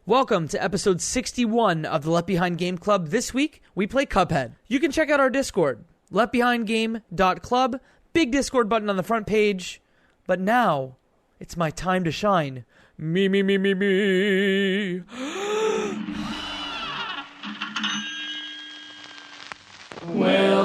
Welcome to episode 61 of the Left Behind Game Club. This week, we play Cuphead. You can check out our Discord, leftbehindgame.club, big Discord button on the front page. But now, it's my time to shine. Me. Well,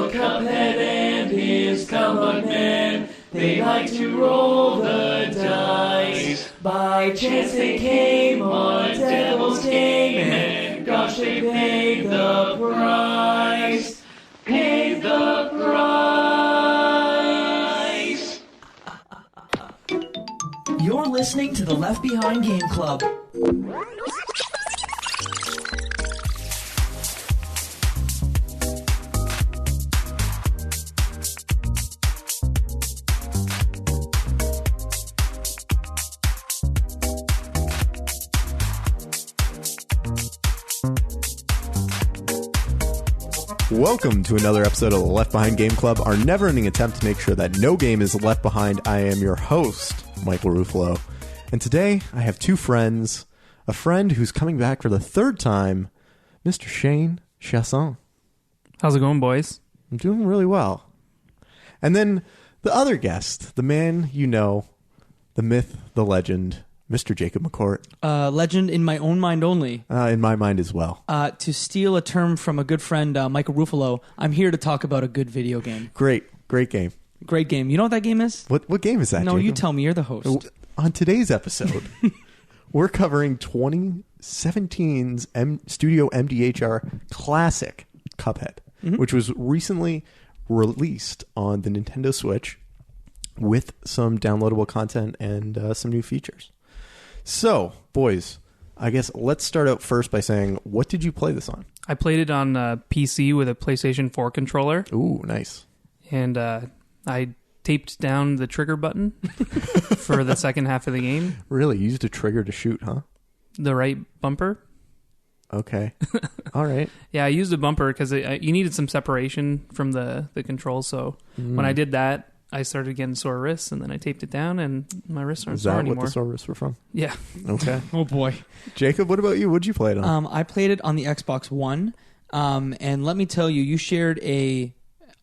Cuphead and his company, they like to roll the dice. By chance they came on Devil's Game, and gosh, they paid the price. Paid the price. You're listening to the Left Behind Game Club. Welcome to another episode of the Left Behind Game Club, our never-ending attempt to make sure that no game is left behind. I am your host, Michael Ruffolo, and today I have two friends, a friend who's coming back for the third time, Mr. Shane Chiasson. How's it going, boys? I'm doing really well. And then the other guest, the man you know, the myth, the legend, Mr. Jacob McCourt. Legend in my own mind only. In my mind as well. To steal a term from a good friend, Michael Ruffolo, I'm here to talk about a good video game. Great game. Great game. You know what that game is? What game is that, No, Jacob? you tell me. You're the host. On today's episode, we're covering 2017's StudioMDHR classic Cuphead, which was recently released on the Nintendo Switch with some downloadable content and some new features. So, boys, I guess let's start out first by saying, what did you play this on? I played it on PC with a PlayStation 4 controller. Ooh, nice. And I taped down the trigger button for the second half of the game. Really? You used a trigger to shoot, huh? The right bumper. Okay. All right. Yeah, I used a bumper because you needed some separation from the controls. So when I did that, I started getting sore wrists, and then I taped it down, and my wrists aren't sore anymore. Is that what the sore wrists were from? Yeah. Okay. Oh, boy. Jacob, what about you? What'd you play it on? I played it on the Xbox One, and let me tell you, you shared a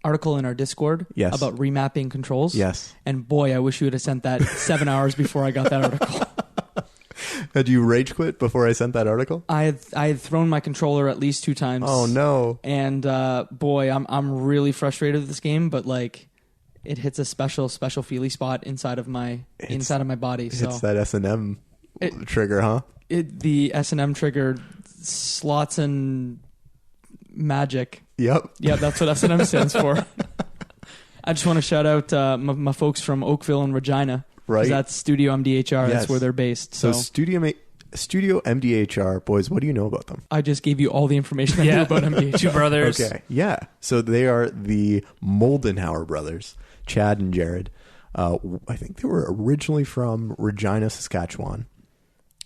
article in our Discord about remapping controls. Yes. And boy, I wish you would have sent that 7 hours before I got that article. Had you rage quit before I sent that article? I had thrown my controller at least 2 times. Oh, no. And boy, I'm really frustrated with this game, but like, it hits a special feely spot inside of my body. So it's that S&M trigger, huh? The S&M trigger, slots and magic. Yep. Yeah, that's what S&M stands for. I just want to shout out my folks from Oakville and Regina. Right. That's StudioMDHR. That's where they're based. So StudioMDHR, boys, what do you know about them? I just gave you all the information I knew about MDHR. Two brothers. Okay, yeah. So they are the Moldenhauer brothers, Chad and Jared. I think they were originally from Regina, Saskatchewan.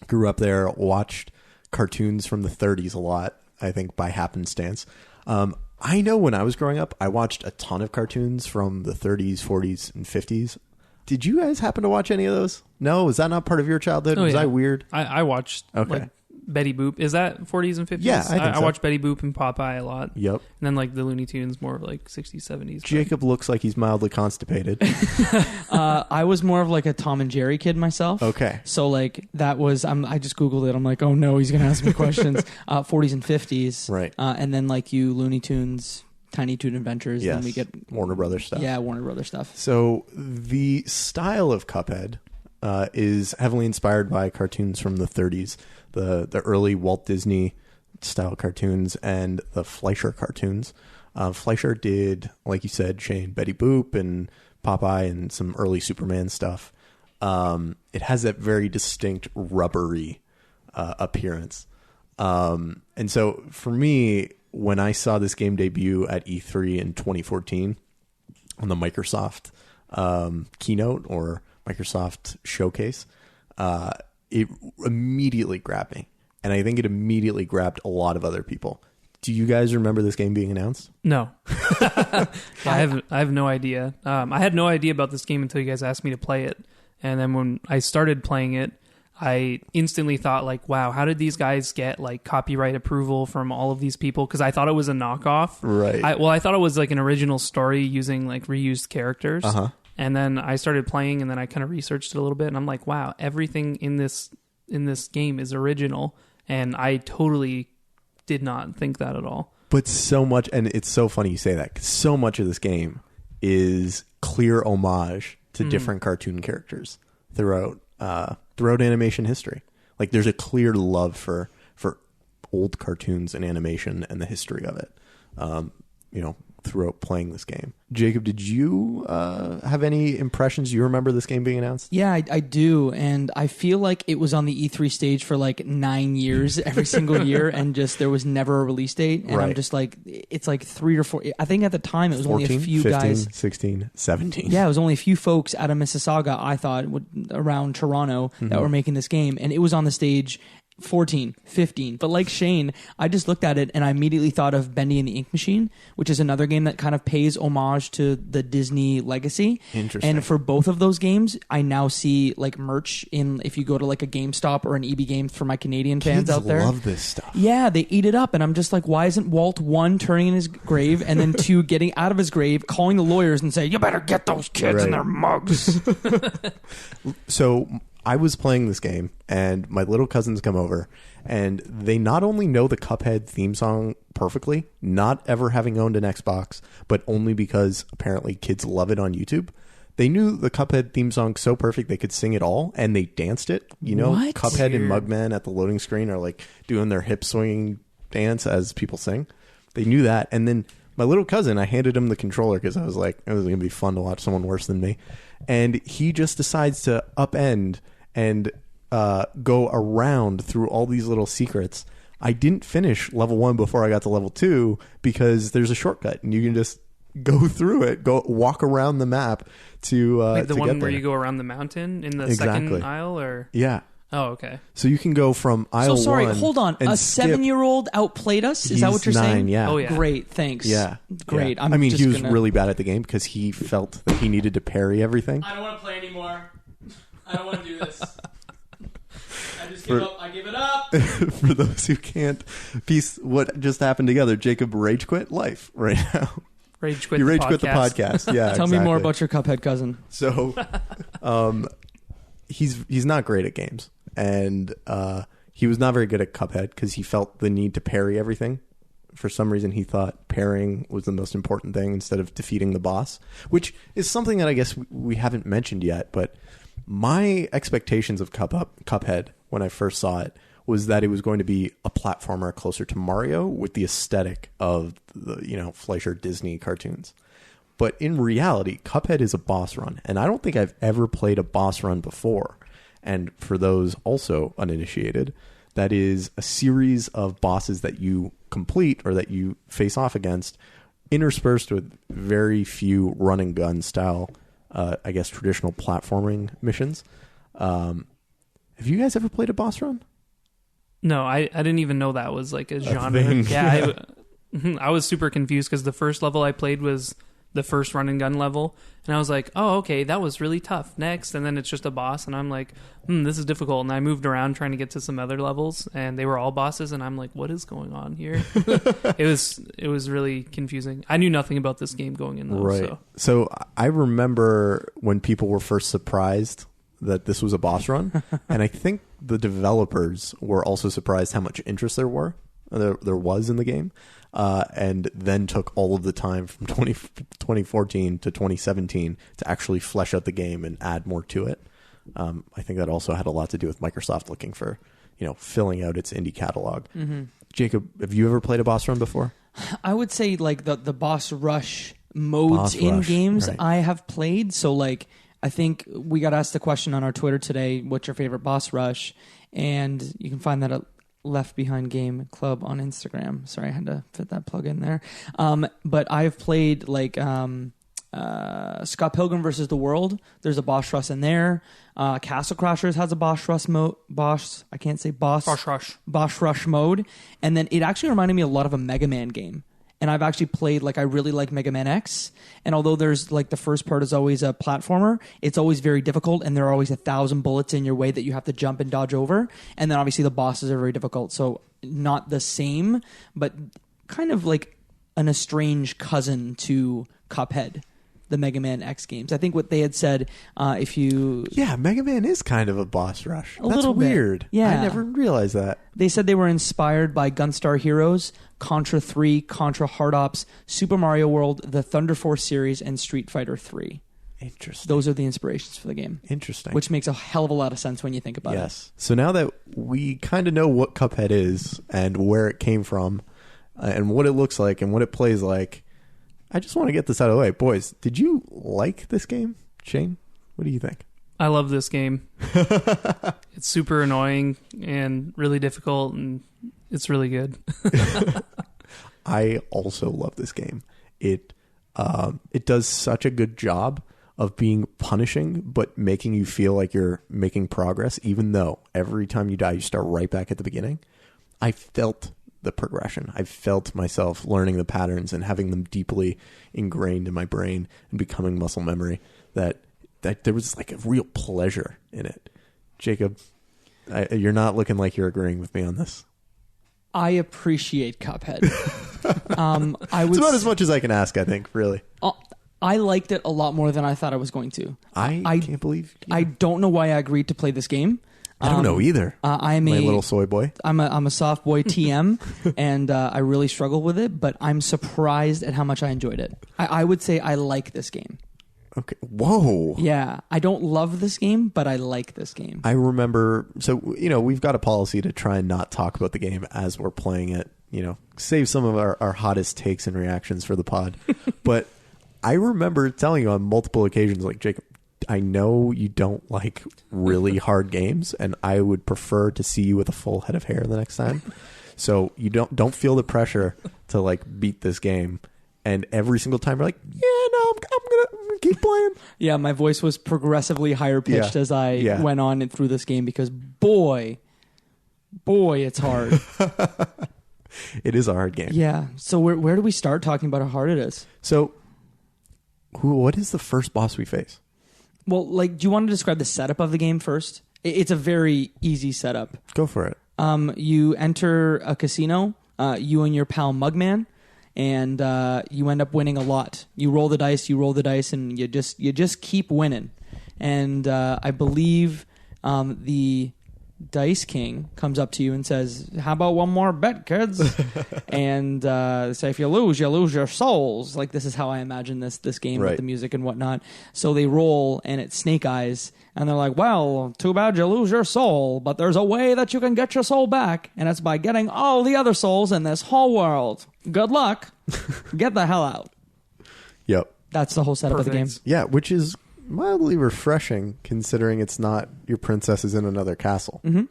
Grew up there, watched cartoons from the 30s a lot, I think by happenstance. I know when I was growing up, I watched a ton of cartoons from the 30s, 40s, and 50s. Did you guys happen to watch any of those? No? Was that not part of your childhood? Was I weird? I watched like Betty Boop. Is that 40s and 50s? Yeah, I watched Betty Boop and Popeye a lot. Yep. And then like the Looney Tunes, more of like 60s, 70s. Jacob looks like he's mildly constipated. I was more of like a Tom and Jerry kid myself. Okay. So like that was, I just Googled it. I'm like, oh no, he's going to ask me questions. 40s and 50s. Right. And then like you Looney Tunes, Tiny Toon Adventures. Yes. Then we get Warner Brothers stuff. Yeah, Warner Brothers stuff. So the style of Cuphead is heavily inspired by cartoons from the 30s, the early Walt Disney style cartoons and the Fleischer cartoons. Fleischer did, like you said, Shane, Betty Boop and Popeye and some early Superman stuff. It has that very distinct rubbery appearance. And so for me, when I saw this game debut at E3 in 2014 on the Microsoft keynote or Microsoft showcase, it immediately grabbed me. And I think it immediately grabbed a lot of other people. Do you guys remember this game being announced? No. I have no idea. I had no idea about this game until you guys asked me to play it. And then when I started playing it, I instantly thought like, wow, how did these guys get like copyright approval from all of these people? Because I thought it was a knockoff. Right. I thought it was like an original story using like reused characters. And then I started playing, and then I kind of researched it a little bit, and I'm like, wow, everything in this game is original, and I totally did not think that at all. But so much, and it's so funny you say that, 'cause so much of this game is clear homage to different cartoon characters throughout animation history. Like there's a clear love for old cartoons and animation and the history of it. Throughout playing this game. Jacob, did you have any impressions? You remember this game being announced? Yeah, I do, and I feel like it was on the E3 stage for like 9 years, every single year, and just there was never a release date. And I'm just like, it's like 3 or 4. I think at the time it was 14, only a few 15, guys, 16, 17. Yeah, it was only a few folks out of Mississauga, I thought, around Toronto that were making this game, and it was on the stage 14, 15. But like Shane, I just looked at it and I immediately thought of Bendy and the Ink Machine, which is another game that kind of pays homage to the Disney legacy. Interesting. And for both of those games, I now see like merch if you go to like a GameStop or an EB Games for my Canadian fans Kids out there. love this stuff. Yeah, they eat it up. And I'm just like, why isn't Walt, 1, turning in his grave, and then 2, getting out of his grave, calling the lawyers and say, you better get those kids in their mugs. So I was playing this game, and my little cousins come over, and they not only know the Cuphead theme song perfectly, not ever having owned an Xbox, but only because apparently kids love it on YouTube. They knew the Cuphead theme song so perfect they could sing it all, and they danced it. You know, What? Cuphead and Mugman at the loading screen are like doing their hip swinging dance as people sing. They knew that, and then my little cousin, I handed him the controller because I was like, it was going to be fun to watch someone worse than me. And he just decides to upend and go around through all these little secrets. I didn't finish level 1 before I got to level 2 because there's a shortcut and you can just go through it, walk around the map to like the to one get where there. you go around the mountain in the Exactly. second aisle, or Yeah. oh, okay. So you can go from aisle 1. So sorry, hold on. and A skip. 7-year-old outplayed us? Is that what you're 9, saying? Yeah. Oh, yeah. Great, thanks. Yeah. Great. Yeah. I'm I mean, just he was gonna... really bad at the game because he felt that he needed to parry everything. I don't want to play anymore. I don't want to do this. I just give up. I give it up. For those who can't piece what just happened together, Jacob rage quit life right now. Rage quit. You the rage podcast. quit the podcast. Yeah. Tell me more exactly. about your Cuphead cousin. So, he's not great at games, and he was not very good at Cuphead because he felt the need to parry everything. For some reason, he thought parrying was the most important thing instead of defeating the boss, which is something that I guess we haven't mentioned yet. But my expectations of Cuphead when I first saw it was that it was going to be a platformer closer to Mario with the aesthetic of the Fleischer Disney cartoons. But in reality, Cuphead is a boss run, and I don't think I've ever played a boss run before. And for those also uninitiated, that is a series of bosses that you complete or that you face off against, interspersed with very few run and gun style, I guess, traditional platforming missions. Have you guys ever played a boss run? No, I didn't even know that was like a genre. thing. Yeah, I was super confused because the first level I played was the first run and gun level, and I was like, oh, okay, that was really tough. Next, and then it's just a boss, and I'm like, this is difficult. And I moved around trying to get to some other levels, and they were all bosses, and I'm like, what is going on here? It was really confusing. I knew nothing about this game going in though. Right. So I remember when people were first surprised that this was a boss run, and I think the developers were also surprised how much interest there was in the game, and then took all of the time from 2014 to 2017 to actually flesh out the game and add more to it. I think that also had a lot to do with Microsoft looking for, filling out its indie catalog. Mm-hmm. Jacob, have you ever played a boss run before? I would say like the boss rush modes in games right. I have played. So like I think we got asked the question on our Twitter today, what's your favorite boss rush? And you can find that at Left Behind Game Club on Instagram. Sorry, I had to fit that plug in there. But I've played like Scott Pilgrim versus the World. There's a boss rush in there. Castle Crashers has a boss rush mode. Boss rush mode. And then it actually reminded me a lot of a Mega Man game. And I've actually played, like, I really like Mega Man X. And although there's, like, the first part is always a platformer, it's always very difficult. And there are always 1,000 bullets in your way that you have to jump and dodge over. And then obviously the bosses are very difficult. So not the same, but kind of like an estranged cousin to Cuphead, the Mega Man X games. I think what they had said, if you... Yeah, Mega Man is kind of a boss rush. That's little bit. weird. Yeah. I never realized that. They said they were inspired by Gunstar Heroes, Contra 3, Contra Hard Ops, Super Mario World, the Thunder Force series, and Street Fighter 3. Interesting. Those are the inspirations for the game. Interesting. Which makes a hell of a lot of sense when you think about it. Yes. So now that we kind of know what Cuphead is and where it came from and what it looks like and what it plays like, I just want to get this out of the way. Boys, did you like this game? Shane, what do you think? I love this game. It's super annoying and really difficult, and it's really good. I also love this game. It does such a good job of being punishing, but making you feel like you're making progress, even though every time you die, you start right back at the beginning. I felt the progression. I felt myself learning the patterns and having them deeply ingrained in my brain and becoming muscle memory, that there was like a real pleasure in it. Jacob, you're not looking like you're agreeing with me on this. I appreciate Cuphead. It's about as much as I can ask, I think, really. I liked it a lot more than I thought I was going to. I can't believe... Yeah. I don't know why I agreed to play this game. I don't know either. I'm my little soy boy. I'm a soft boy TM, and I really struggle with it, but I'm surprised at how much I enjoyed it. I would say I like this game. Okay. Whoa. Yeah. I don't love this game, but I like this game. I remember... So, we've got a policy to try and not talk about the game as we're playing it. Save some of our hottest takes and reactions for the pod. But I remember telling you on multiple occasions, like, Jacob, I know you don't like really hard games, and I would prefer to see you with a full head of hair the next time. So you don't feel the pressure to like beat this game. And every single time you're like, yeah, no, I'm gonna keep playing. Yeah, my voice was progressively higher pitched as I went on and through this game because boy, it's hard. It is a hard game. Yeah. So where do we start talking about how hard it is? So, what is the first boss we face? Well, like, do you want to describe the setup of the game first? It's a very easy setup. Go for it. You enter a casino, you and your pal Mugman, and you end up winning a lot. You roll the dice, and you just keep winning. And I believe the Dice King comes up to you and says, "How about one more bet, kids?" And say, "If you lose your souls." Like, this is how I imagine this game with the music and whatnot. So they roll, and it's Snake Eyes, and they're like, "Well, too bad you lose your soul, but there's a way that you can get your soul back, and it's by getting all the other souls in this whole world. Good luck. Get the hell out." Yep. That's the whole setup of the game. Yeah, which is mildly refreshing considering it's not your princess is in another castle. Mm-hmm.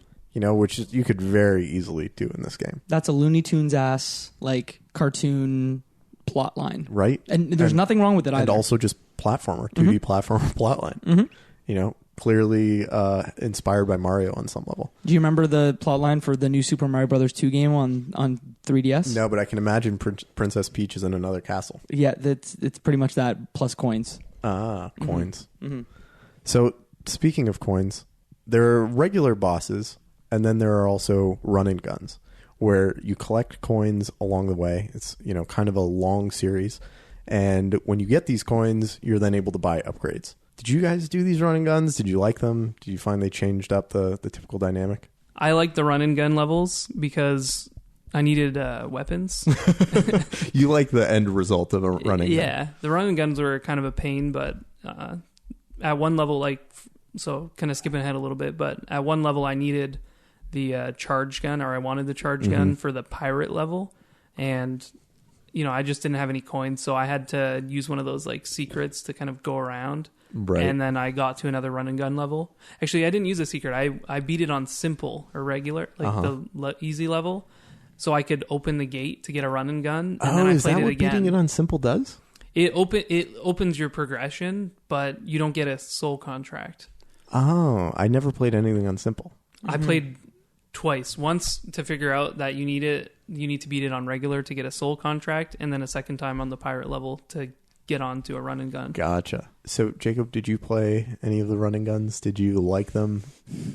Which you could very easily do in this game. That's a Looney Tunes ass like cartoon plot line, right? And there's nothing wrong with it either. And also just platformer, 2D platformer plot line. Mm-hmm. Clearly inspired by Mario on some level. Do you remember the plot line for the new Super Mario Brothers 2 game on 3DS? No, but I can imagine Princess Peach is in another castle. Yeah, it's pretty much that plus coins. Coins. Mm-hmm. So, speaking of coins, there are regular bosses, and then there are also run-and guns, where you collect coins along the way. It's, kind of a long series. And when you get these coins, you're then able to buy upgrades. Did you guys do these run-and guns? Did you like them? Did you find they changed up the typical dynamic? I like the run and gun levels because I needed weapons. You like the end result of a running gun. Yeah, the run and guns were kind of a pain, but at one level, so kind of skipping ahead a little bit, but at one level I needed the charge gun, or I wanted the charge gun for the pirate level, and I just didn't have any coins, so I had to use one of those like secrets to kind of go around. Right. And then I got to another run and gun level. Actually, I didn't use a secret. I beat it on simple or regular, like the easy level. So I could open the gate to get a run and gun, and then I is played that it what again. Beating it on simple does? It opens your progression, but you don't get a soul contract. Oh, I never played anything on simple. I played twice. Once to figure out that you need to beat it on regular to get a soul contract, and then a second time on the pirate level to get onto a run and gun. Gotcha. So, Jacob, did you play any of the run and guns? Did you like them?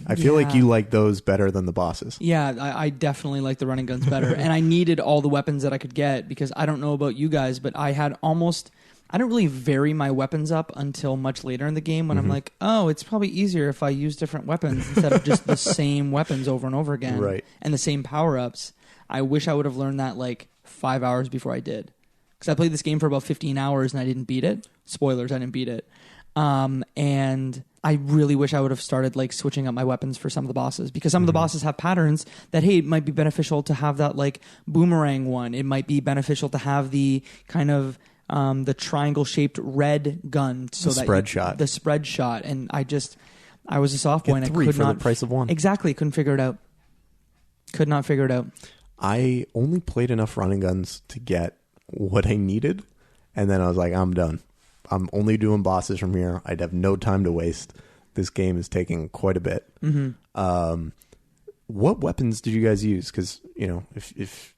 I feel like you like those better than the bosses. Yeah, I definitely like the running guns better. And I needed all the weapons that I could get because I don't know about you guys, but I don't really vary my weapons up until much later in the game when I'm like, oh, it's probably easier if I use different weapons instead of just the same weapons over and over again. Right. And the same power-ups. I wish I would have learned that like 5 hours before I did. Because I played this game for about 15 hours and I didn't beat it. Spoilers, I didn't beat it. And I really wish I would have started like switching up my weapons for some of the bosses. Because some of the bosses have patterns that, hey, it might be beneficial to have that like boomerang one. It might be beneficial to have the kind of the triangle-shaped red gun. So the spread shot. The spread shot. And I was a soft boy and I could not... the price of one. Exactly. Couldn't figure it out. Could not figure it out. I only played enough running guns to get what I needed, and then I was like, I'm done. I'm only doing bosses from here. I'd have no time to waste. This game is taking quite a bit. What weapons did you guys use? Because if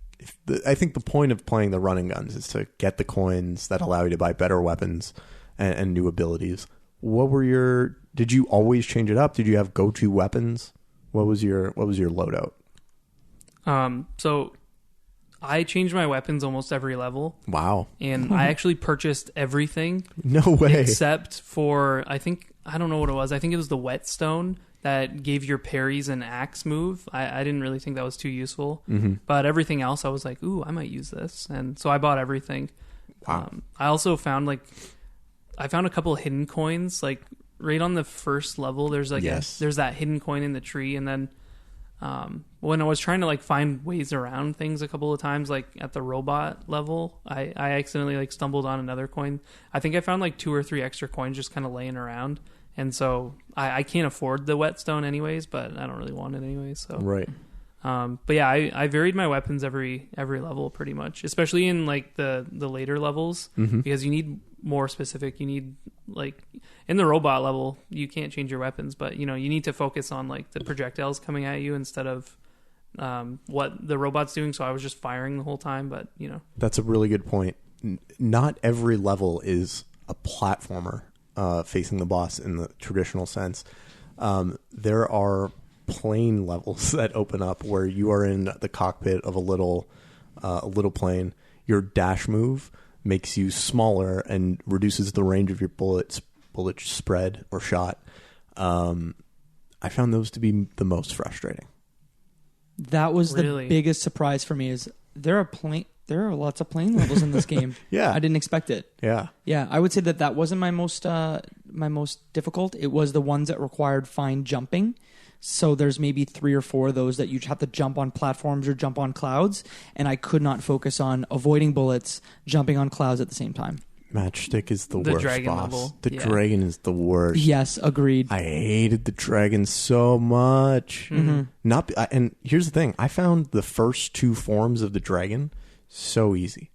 I think the point of playing the running guns is to get the coins that allow you to buy better weapons and new abilities. Did you always change it up? Did you have go-to weapons? What was your loadout? So I changed my weapons almost every level. Wow. And I actually purchased everything. No way. Except for, I don't know what it was. I think it was the whetstone that gave your parries an axe move. I didn't really think that was too useful. But everything else, I was like, ooh, I might use this. And so I bought everything. Wow. I also found I found a couple of hidden coins, like right on the first level. There's there's that hidden coin in the tree. And then when I was trying to find ways around things a couple of times, like at the robot level, I accidentally stumbled on another coin. I think I found 2 or 3 extra coins just kind of laying around, and so I can't afford the whetstone anyways, but I don't really want it anyways. So right. But yeah, I varied my weapons every level pretty much, especially in the later levels, because you need more specific. You need in the robot level, you can't change your weapons, but you need to focus on the projectiles coming at you instead of what the robot's doing. So I was just firing the whole time, but that's a really good point. Not every level is a platformer facing the boss in the traditional sense. There are plane levels that open up where you are in the cockpit of a little plane. Your dash move makes you smaller and reduces the range of your bullet spread or shot. I found those to be the most frustrating. That was the biggest surprise for me. Is there are lots of plane levels in this game. Yeah, I didn't expect it. Yeah. I would say that wasn't my most difficult. It was the ones that required fine jumping. So there's maybe 3 or 4 of those that you have to jump on platforms or jump on clouds, and I could not focus on avoiding bullets, jumping on clouds at the same time. Matchstick is the worst dragon boss. level. The dragon is the worst. Yes, agreed. I hated the dragon so much. And here's the thing: I found the first 2 forms of the dragon so easy.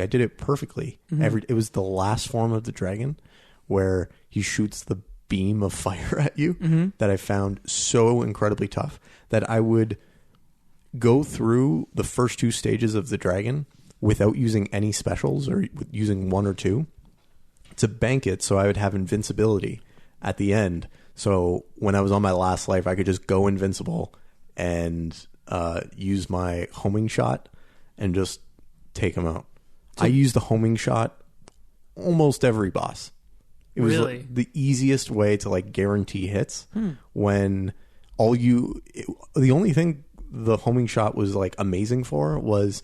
I did it perfectly. It was the last form of the dragon where he shoots the beam of fire at you that I found so incredibly tough that I would go through the first 2 stages of the dragon without using any specials or using 1 or 2 to bank it so I would have invincibility at the end. So when I was on my last life, I could just go invincible and use my homing shot and just take him out. I used the homing shot almost every boss. It was the easiest way to guarantee hits when the only thing the homing shot was amazing for was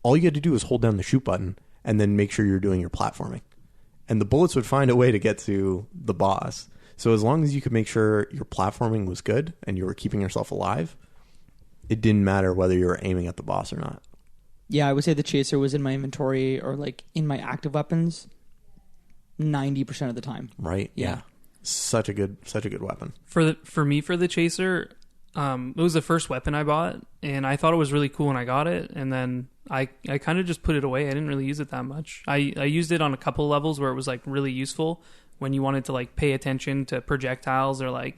all you had to do was hold down the shoot button and then make sure you're doing your platforming. And the bullets would find a way to get to the boss. So as long as you could make sure your platforming was good and you were keeping yourself alive, it didn't matter whether you were aiming at the boss or not. Yeah, I would say the chaser was in my inventory or in my active weapons 90% of the time. Right. Yeah. Such a good weapon. For me, for the chaser, it was the first weapon I bought, and I thought it was really cool when I got it, and then I kind of just put it away. I didn't really use it that much. I used it on a couple levels where it was really useful when you wanted to pay attention to projectiles or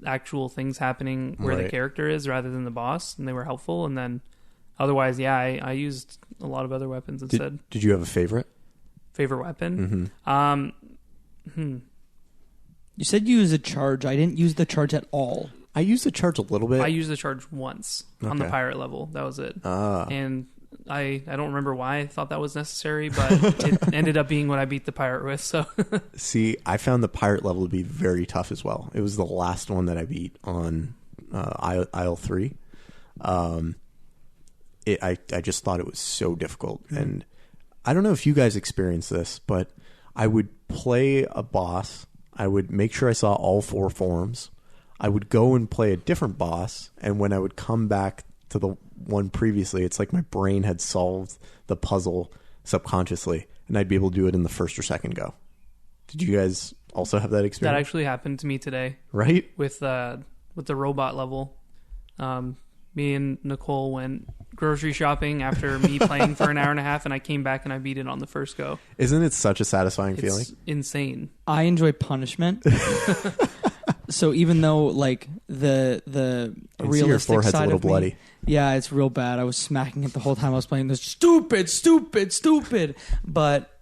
actual things happening where the Right. character is rather than the boss, and they were helpful. And then otherwise, yeah, I used a lot of other weapons instead. Did you have a favorite? Favorite weapon? You said you use a charge. I didn't use the charge at all. I used the charge a little bit. I used the charge once on the Okay. pirate level. That was it. Ah. And I don't remember why I thought that was necessary, but it ended up being what I beat the pirate with. So See, I found the pirate level to be very tough as well. It was the last one that I beat on aisle 3. I just thought it was so difficult. And I don't know if you guys experienced this, but I would play a boss. I would make sure I saw all 4 forms. I would go and play a different boss, and when I would come back to the one previously, it's like my brain had solved the puzzle subconsciously, and I'd be able to do it in the first or second go. Did you guys also have that that experience? actually happened to me today Right? with the robot level. Me and Nicole went grocery shopping after me playing for an hour and a half, and I came back and I beat it on the first go. Isn't it such a satisfying feeling? It's insane. I enjoy punishment. So even though like the I can see your realistic forehead's a side little of me, bloody. yeah, it's real bad. I was smacking it the whole time I was playing this stupid. But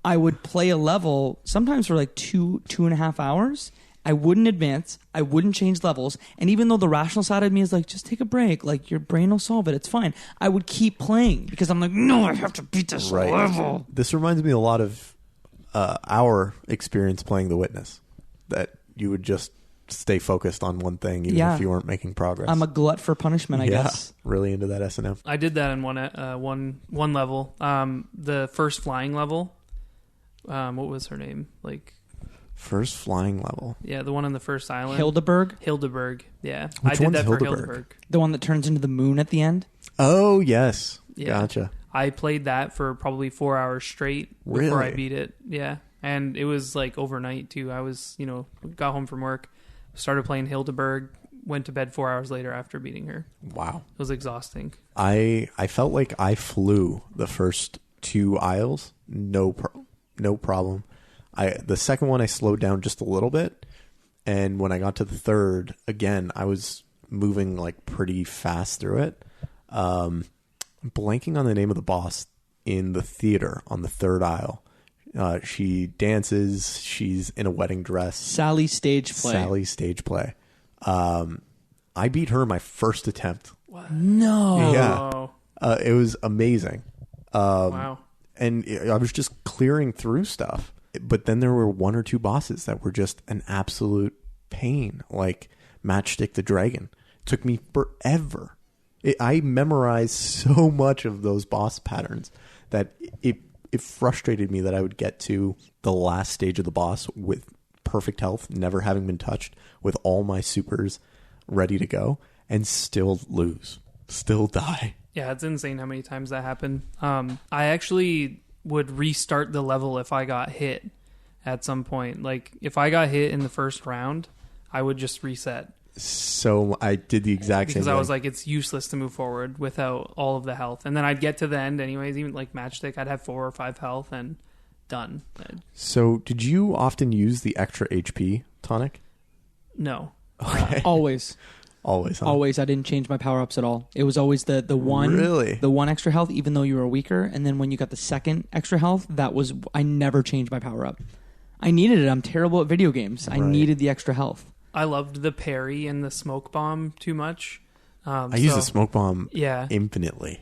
I would play a level sometimes for like 2.5 hours. I wouldn't advance. I wouldn't change levels. And even though the rational side of me is like, just take a break. Like, your brain will solve it. It's fine. I would keep playing because I'm like, no, I have to beat this level. This reminds me a lot of our experience playing The Witness. That you would just stay focused on one thing even Yeah. if you weren't making progress. I'm a glut for punishment, I guess. Really into that S&M. I did that in one level. The first flying level. What was her name? Like, First flying level. yeah, the one on the first island. Hildeberg, Yeah, Which I did one's that for Hildeberg? Hildeberg. the one that turns into the moon at the end. Oh, yes. Yeah. Gotcha. I played that for probably 4 hours straight before I Really? beat it. Yeah. And it was like overnight too. I was, got home from work, started playing Hildeberg, went to bed 4 hours later after beating her. Wow. It was exhausting. I felt like I flew the first 2 aisles. No problem. The second one I slowed down just a little bit. And when I got to the third, again, I was moving like pretty fast through it. I'm blanking on the name of the boss in the theater on the third aisle. She dances. She's in a wedding dress. Sally stage play. I beat her my first attempt. No. Yeah. It was amazing. Wow. And I was just clearing through stuff. But then there were 1 or 2 bosses that were just an absolute pain, like Matchstick the Dragon. It took me forever. I memorized so much of those boss patterns that it frustrated me that I would get to the last stage of the boss with perfect health, never having been touched, with all my supers ready to go, and still lose, still die. Yeah, it's insane how many times that happened. I actually would restart the level if I got hit at some point. Like, if I got hit in the first round, I would just reset. So I did the exact same Because thing. I was like, it's useless to move forward without all of the health. And then I'd get to the end anyways, even like Matchstick, I'd have 4 or 5 health and done. So did you often use the extra HP tonic? No. Okay. Always. Always, huh? Always. I didn't change my power-ups at all. It was always the one. Really? The one extra health, even though you were weaker. And then when you got the second extra health, I never changed my power-up. I needed it. I'm terrible at video games. I Right. needed the extra health. I loved the parry and the smoke bomb too much. I use the smoke bomb Yeah. infinitely.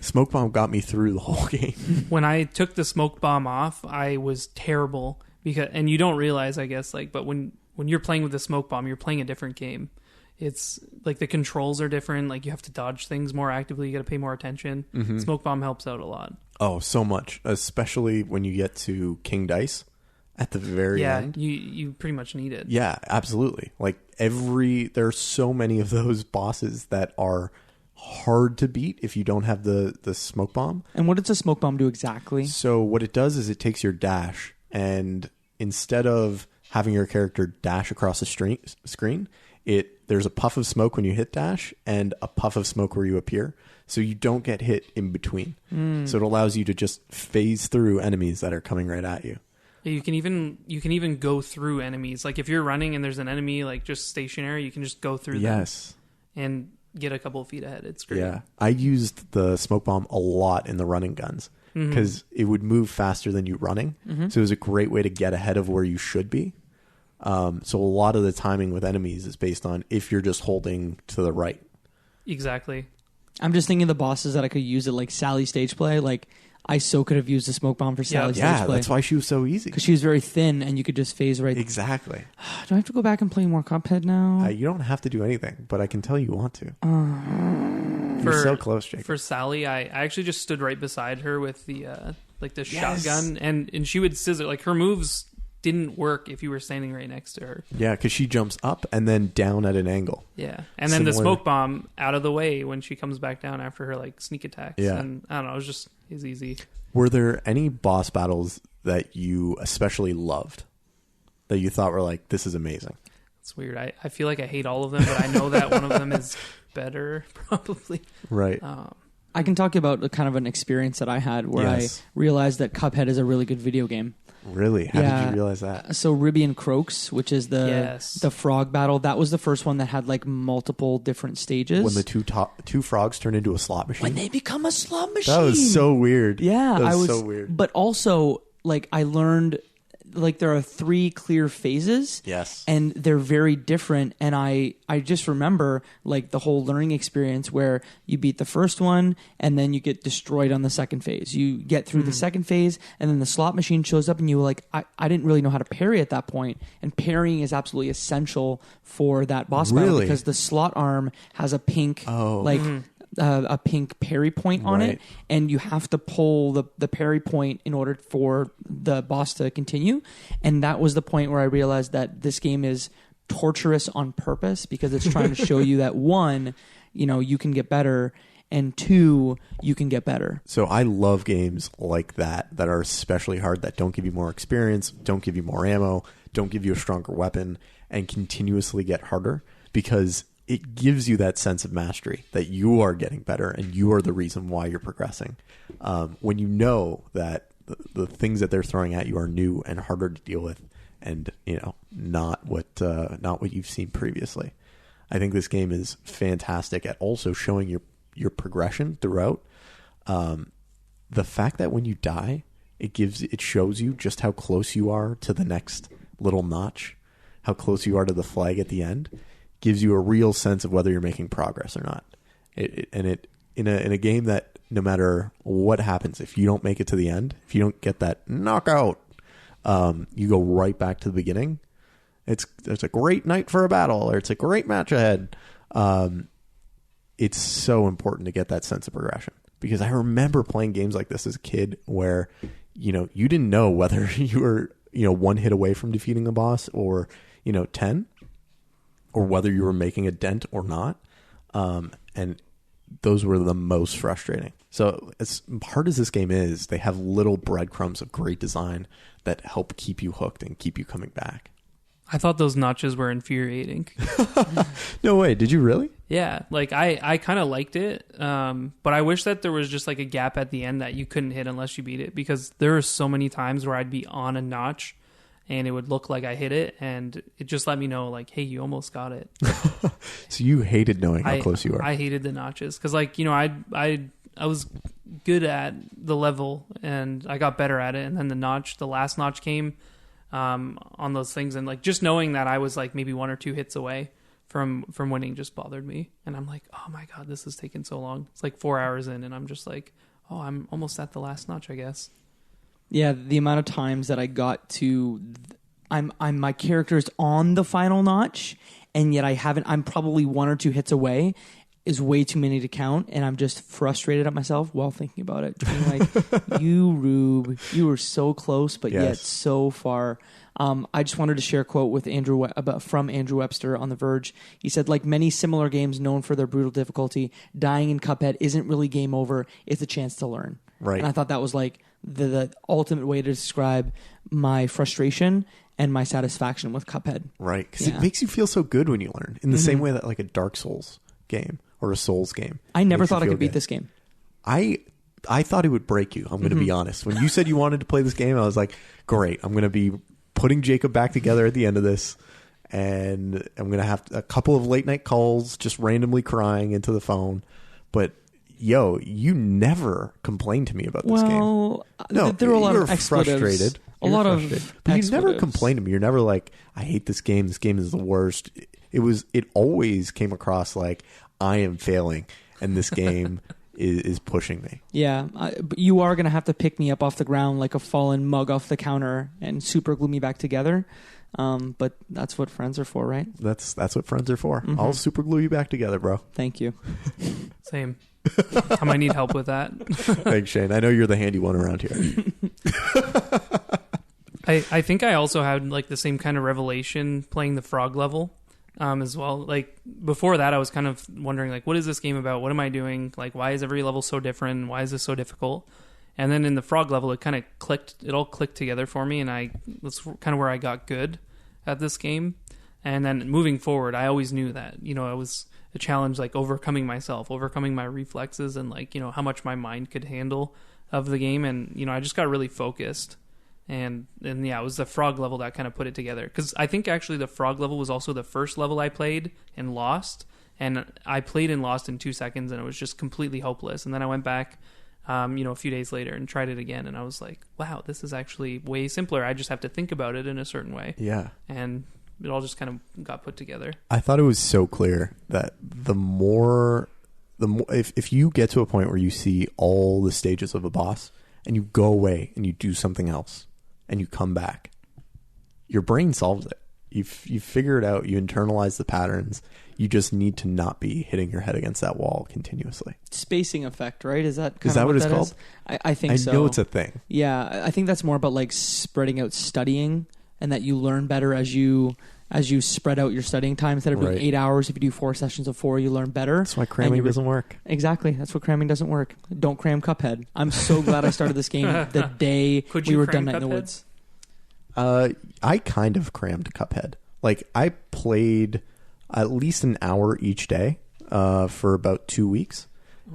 Smoke bomb got me through the whole game. When I took the smoke bomb off, I was terrible and you don't realize, I guess, like, but when you're playing with the smoke bomb, you're playing a different game. It's like the controls are different. Like, you have to dodge things more actively. You got to pay more attention. Mm-hmm. Smoke bomb helps out a lot. Oh, so much, especially when you get to King Dice at the very end. You pretty much need it. Yeah, absolutely. Like there are so many of those bosses that are hard to beat if you don't have the smoke bomb. And what does a smoke bomb do exactly? So what it does is it takes your dash, and instead of having your character dash across the screen, there's a puff of smoke when you hit dash and a puff of smoke where you appear. So you don't get hit in between. So it allows you to just phase through enemies that are coming right at you. You can even go through enemies. Like if you're running and there's an enemy like just stationary, you can just go through them. Yes. And get a couple of feet ahead. It's great. Yeah. I used the smoke bomb a lot in the running guns because it would move faster than you running. So it was a great way to get ahead of where you should be. So a lot of the timing with enemies is based on if you're just holding to the right. Exactly. I'm just thinking of the bosses that I could use at like Sally stage play. Like I so could have used a smoke bomb for Sally stage play. Yeah, that's why she was so easy. Because she was very thin and you could just phase right. Exactly. Do I have to go back and play more Cuphead now? You don't have to do anything, but I can tell you want to. You're so close, Jake. For Sally, I actually just stood right beside her with the shotgun, and she would scissor. Like her moves didn't work if you were standing right next to her. Yeah, because she jumps up and then down at an angle. Yeah, and then the smoke bomb out of the way when she comes back down after her like sneak attacks. Yeah, and I don't know, it's easy. Were there any boss battles that you especially loved that you thought were like, this is amazing? It's weird. I feel like I hate all of them, but I know that one of them is better, probably. Right. I can talk about kind of an experience that I had where I realized that Cuphead is a really good video game. Really? How did you realize that? So Ribby and Croaks, which is the frog battle, that was the first one that had like multiple different stages. When the two frogs turn into a slot machine? When they become a slot machine. That was so weird. Yeah. That was so weird. But also, like, I learned... Like there are 3 clear phases. Yes. And they're very different. And I just remember like the whole learning experience where you beat the first one and then you get destroyed on the second phase. You get through the second phase and then the slot machine shows up and you were like, I didn't really know how to parry at that point. And parrying is absolutely essential for that boss battle because the slot arm has a pink a pink parry point on it, and you have to pull the parry point in order for the boss to continue. And that was the point where I realized that this game is torturous on purpose because it's trying to show you that 1, you can get better, and 2, you can get better. So I love games like that are especially hard, that don't give you more experience, don't give you more ammo, don't give you a stronger weapon, and continuously get harder, because it gives you that sense of mastery that you are getting better and you are the reason why you're progressing. When you know that the things that they're throwing at you are new and harder to deal with, and not what you've seen previously. I think this game is fantastic at also showing your progression throughout. The fact that when you die, it shows you just how close you are to the next little notch, how close you are to the flag at the end. Gives you a real sense of whether you're making progress or not. In a game that no matter what happens, if you don't make it to the end, if you don't get that knockout, you go right back to the beginning. It's a great night for a battle, or it's a great match ahead. It's so important to get that sense of progression, because I remember playing games like this as a kid where you didn't know whether you were 1 hit away from defeating a boss or 10. Or whether you were making a dent or not. And those were the most frustrating. So as hard as this game is, they have little breadcrumbs of great design that help keep you hooked and keep you coming back. I thought those notches were infuriating. No way. Did you really? Yeah. Like I kind of liked it. But I wish that there was just like a gap at the end that you couldn't hit unless you beat it, because there are so many times where I'd be on a notch and it would look like I hit it, and it just let me know, like, hey, you almost got it. So you hated knowing how close you were. I hated the notches because, like, I was good at the level, and I got better at it, and then the last notch came on those things, and like just knowing that I was like maybe 1 or 2 hits away from winning just bothered me, and I'm like, oh my god, this is taking so long. It's like 4 hours in, and I'm just like, oh, I'm almost at the last notch, I guess. Yeah, the amount of times that I got to, my character's on the final notch, and yet I'm probably 1 or 2 hits away, is way too many to count, and I'm just frustrated at myself while thinking about it. Being like, you Rube, you were so close, but yet so far. I just wanted to share a quote with from Andrew Webster on The Verge. He said, like many similar games known for their brutal difficulty, dying in Cuphead isn't really game over, it's a chance to learn. Right. And I thought that was like the ultimate way to describe my frustration and my satisfaction with Cuphead. Right, because it makes you feel so good when you learn, in the same way that like a Dark Souls game or a Souls game. I never thought I could beat this game. I I thought it would break you. I'm going to be honest. When you said you wanted to play this game, I was like, great. I'm going to be putting Jacob back together at the end of this. And I'm going to have a couple of late night calls, just randomly crying into the phone. But yo, you never complained to me about this game. Well, there were a lot of expletives. Frustrated. A lot of but you never complained to me. You're never like, I hate this game. This game is the worst. It always came across like I am failing and this game is pushing me. Yeah, but you are going to have to pick me up off the ground like a fallen mug off the counter and super glue me back together. But that's what friends are for, right? That's what friends are for. I'll super glue you back together, bro. Thank you. Same. I might need help with that. Thanks, Shane. I know you're the handy one around here. I think I also had like the same kind of revelation playing the frog level as well. Like before that, I was kind of wondering like, what is this game about? What am I doing? Like, why is every level so different? Why is this so difficult? And then in the frog level, it kind of clicked. It all clicked together for me, and that's kind of where I got good at this game. And then moving forward, I always knew that it was a challenge, like overcoming myself, overcoming my reflexes, and like how much my mind could handle of the game. And I just got really focused. And yeah, it was the frog level that kind of put it together. Because I think actually the frog level was also the first level I played and lost. And I played and lost in 2 seconds, and it was just completely hopeless. And then I went back, a few days later and tried it again. And I was like, wow, this is actually way simpler. I just have to think about it in a certain way. Yeah. And it all just kind of got put together. I thought it was so clear that the more if you get to a point where you see all the stages of a boss and you go away and you do something else and you come back, your brain solves it. You figure it out. You internalize the patterns. You just need to not be hitting your head against that wall continuously. Spacing effect, right? Is that what it's called? I think so. I know it's a thing. Yeah, I think that's more about like spreading out studying, and that you learn better as you spread out your studying time. Instead of doing 8 hours, if you do 4 sessions of 4, you learn better. That's why cramming doesn't work. Exactly. That's what cramming doesn't work. Don't cram Cuphead. I'm so glad I started this game the day we were done Night in the Woods. I kind of crammed Cuphead. Like, I played at least an hour each day for about 2 weeks.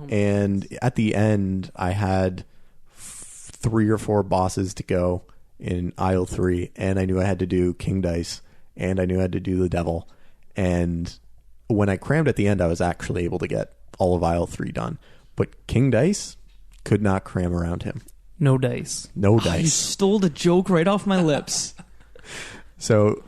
And at the end, I had 3 or 4 bosses to go in aisle 3. And I knew I had to do King Dice. And I knew I had to do the Devil. And when I crammed at the end, I was actually able to get all of aisle 3 done. But King Dice could not cram around him. No dice. No dice. You stole the joke right off my lips. So,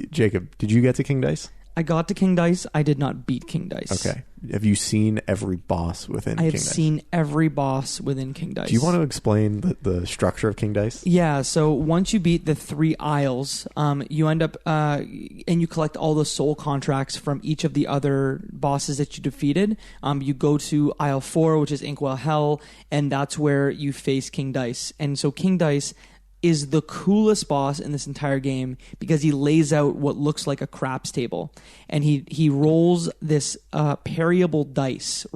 Jacob, did you get to King Dice? I got to King Dice. I did not beat King Dice. Okay. Have you seen every boss within King Dice? I have seen every boss within King Dice. Do you want to explain the structure of King Dice? Yeah, so once you beat the 3 aisles, you end up, and you collect all the soul contracts from each of the other bosses that you defeated. You go to aisle 4, which is Inkwell Hell, and that's where you face King Dice. And so King Dice is the coolest boss in this entire game because he lays out what looks like a craps table, and he rolls this parryable dice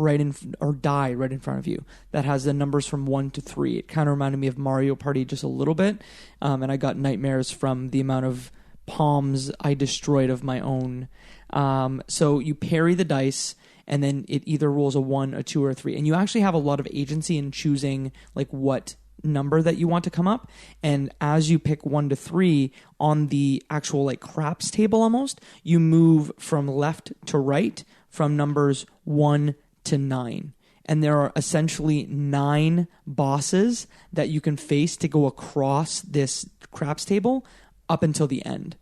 die right in front of you that has the numbers from 1 to 3. It kind of reminded me of Mario Party just a little bit, and I got nightmares from the amount of palms I destroyed of my own. So you parry the dice, and then it either rolls a 1, a 2, or a 3, and you actually have a lot of agency in choosing like what number that you want to come up. And as you pick 1 to 3 on the actual like craps table, almost you move from left to right from numbers 1 to 9, and there are essentially 9 bosses that you can face to go across this craps table up until the end.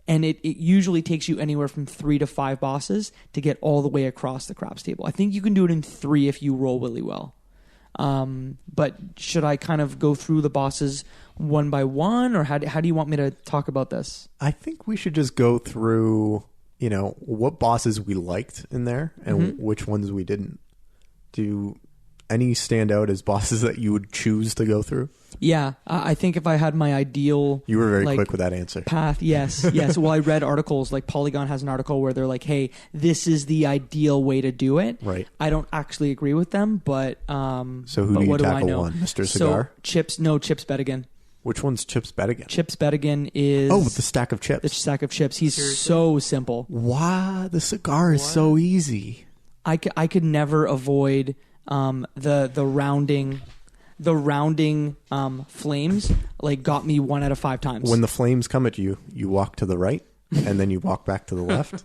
And it usually takes you anywhere from 3 to 5 bosses to get all the way across the craps table. I think you can do it in 3 if you roll really well. But should I kind of go through the bosses one by one, or how do you want me to talk about this? I think we should just go through, what bosses we liked in there and which ones we didn't. Do any stand out as bosses that you would choose to go through? Yeah, I think if I had my ideal... You were very quick with that answer. Path, yes. Well, I read articles, like Polygon has an article where they're like, hey, this is the ideal way to do it. Right. I don't actually agree with them, but... so who do you tackle one? Mr. Cigar? So, Chips Bettigan. Which one's Chips Bettigan? Chips Bettigan is... Oh, with the stack of chips. The stack of chips. He's so simple. Wow, the cigar is so easy. I could never avoid the rounding flames. Like got me 1 out of 5 times. When the flames come at you, you walk to the right, and then you walk back to the left,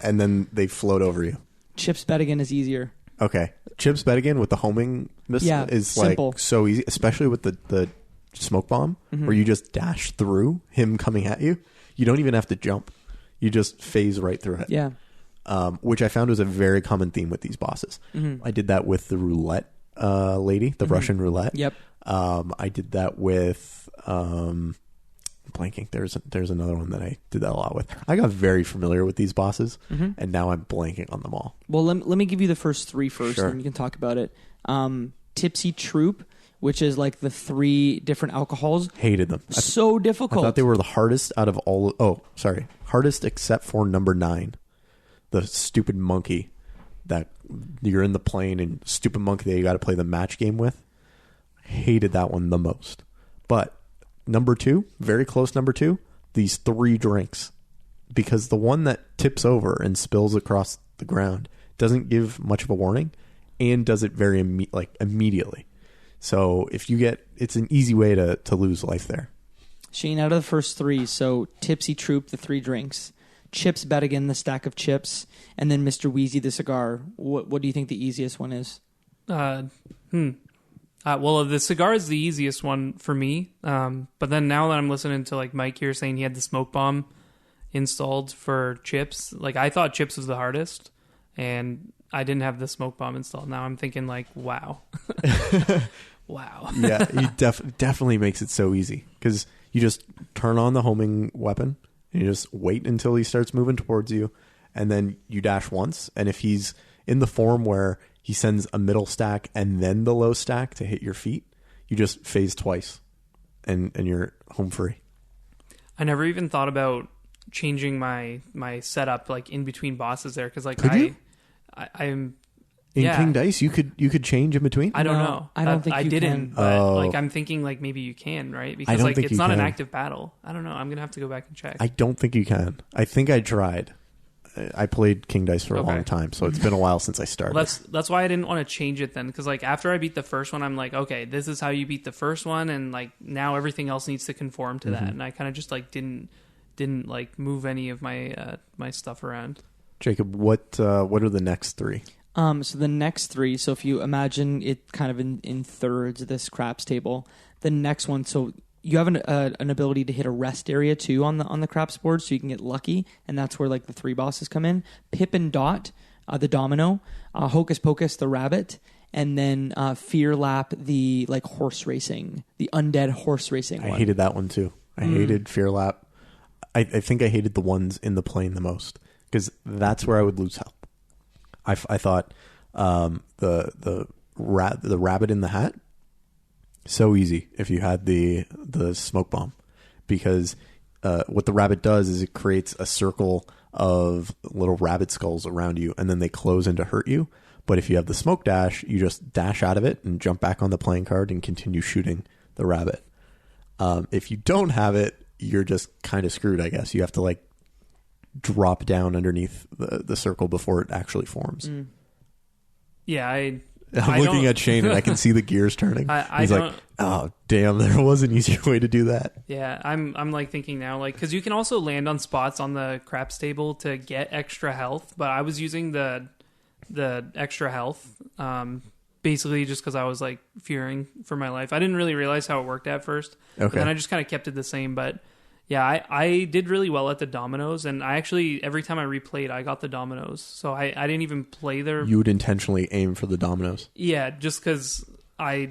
and then they float over you. Chips Bettigan is easier. Okay, Chips Bettigan with the homing missile is simple. like so easy, especially with the smoke bomb, where you just dash through him coming at you. You don't even have to jump; you just phase right through it. Yeah. Which I found was a very common theme with these bosses. I did that with the roulette lady, the Russian roulette. Yep. I did that with blanking. There's another one that I did that a lot with. I got very familiar with these bosses, and now I'm blanking on them all. Well, let me give you the first 3 first, Sure. and then we can talk about it. Tipsy Troop, which is like the 3 different alcohols. Hated them. So I difficult. thought they were the hardest out of all. Oh, sorry, hardest except for number 9, the stupid monkey that you're in the plane and stupid monkey that you got to play the match game with. Hated that one the most. But number 2, very close number 2, these 3 drinks, because the one that tips over and spills across the ground doesn't give much of a warning and does it very immediately. So if you get, it's an easy way to lose life there. Shane, out of the first 3, so Tipsy Troop, the 3 drinks, Chips Bettigan, the stack of chips, and then Mr. Wheezy, the cigar. What do you think the easiest one is? Well, the cigar is the easiest one for me. But then now that I'm listening to like Mike here saying he had the smoke bomb installed for chips, like I thought chips was the hardest, and I didn't have the smoke bomb installed. Now I'm thinking like, wow, wow. Yeah, he definitely makes it so easy because you just turn on the homing weapon and you just wait until he starts moving towards you, and then you dash once. And if he's in the form where he sends a middle stack and then the low stack to hit your feet, you just phase twice, and you're home free. I never even thought about changing my setup like in between bosses there because like Could you? I'm In yeah. King Dice, you could change in between. I don't No, know. I don't think I you didn't. can. But Oh. like I'm thinking like maybe you can, right? Because don't like think it's you not an can. active battle. I don't know. I'm gonna have to go back and check. I don't think you can. I think I tried. I played King Dice for a Okay. long time, so it's been a while since I started. Well, that's why I didn't want to change it then, because like after I beat the first one, I'm like, okay, this is how you beat the first one, and like now everything else needs to conform to that, and I kind of just like didn't like move any of my my stuff around. Jacob, what are the next 3? So the next 3, so if you imagine it kind of in thirds, this craps table, the next one, so you have an ability to hit a rest area too on the craps board, so you can get lucky, and that's where like the 3 bosses come in. Pip and Dot, the domino, Hocus Pocus, the rabbit, and then Phear Lap, the like horse racing, the undead horse racing one. I hated that one too. I hated Fear Lap. I think I hated the ones in the plane the most because that's where I would lose health. I thought the rabbit in the hat, so easy if you had the smoke bomb, because what the rabbit does is it creates a circle of little rabbit skulls around you, and then they close in to hurt you. But if you have the smoke dash, you just dash out of it and jump back on the playing card and continue shooting the rabbit. If you don't have it, you're just kind of screwed, I guess. You have to like drop down underneath the circle before it actually forms. Yeah, I'm I looking don't- at Shane and I can see the gears turning. I He's like, don't- oh, damn, there was an easier way to do that. Yeah, I'm like thinking now, like, because you can also land on spots on the craps table to get extra health, but I was using the extra health basically just because I was like fearing for my life. I didn't really realize how it worked at first, but Okay. then I just kind of kept it the same. But yeah, I did really well at the dominoes, and I actually every time I replayed, I got the dominoes, so I didn't even play their You would intentionally aim for the dominoes. yeah, just because I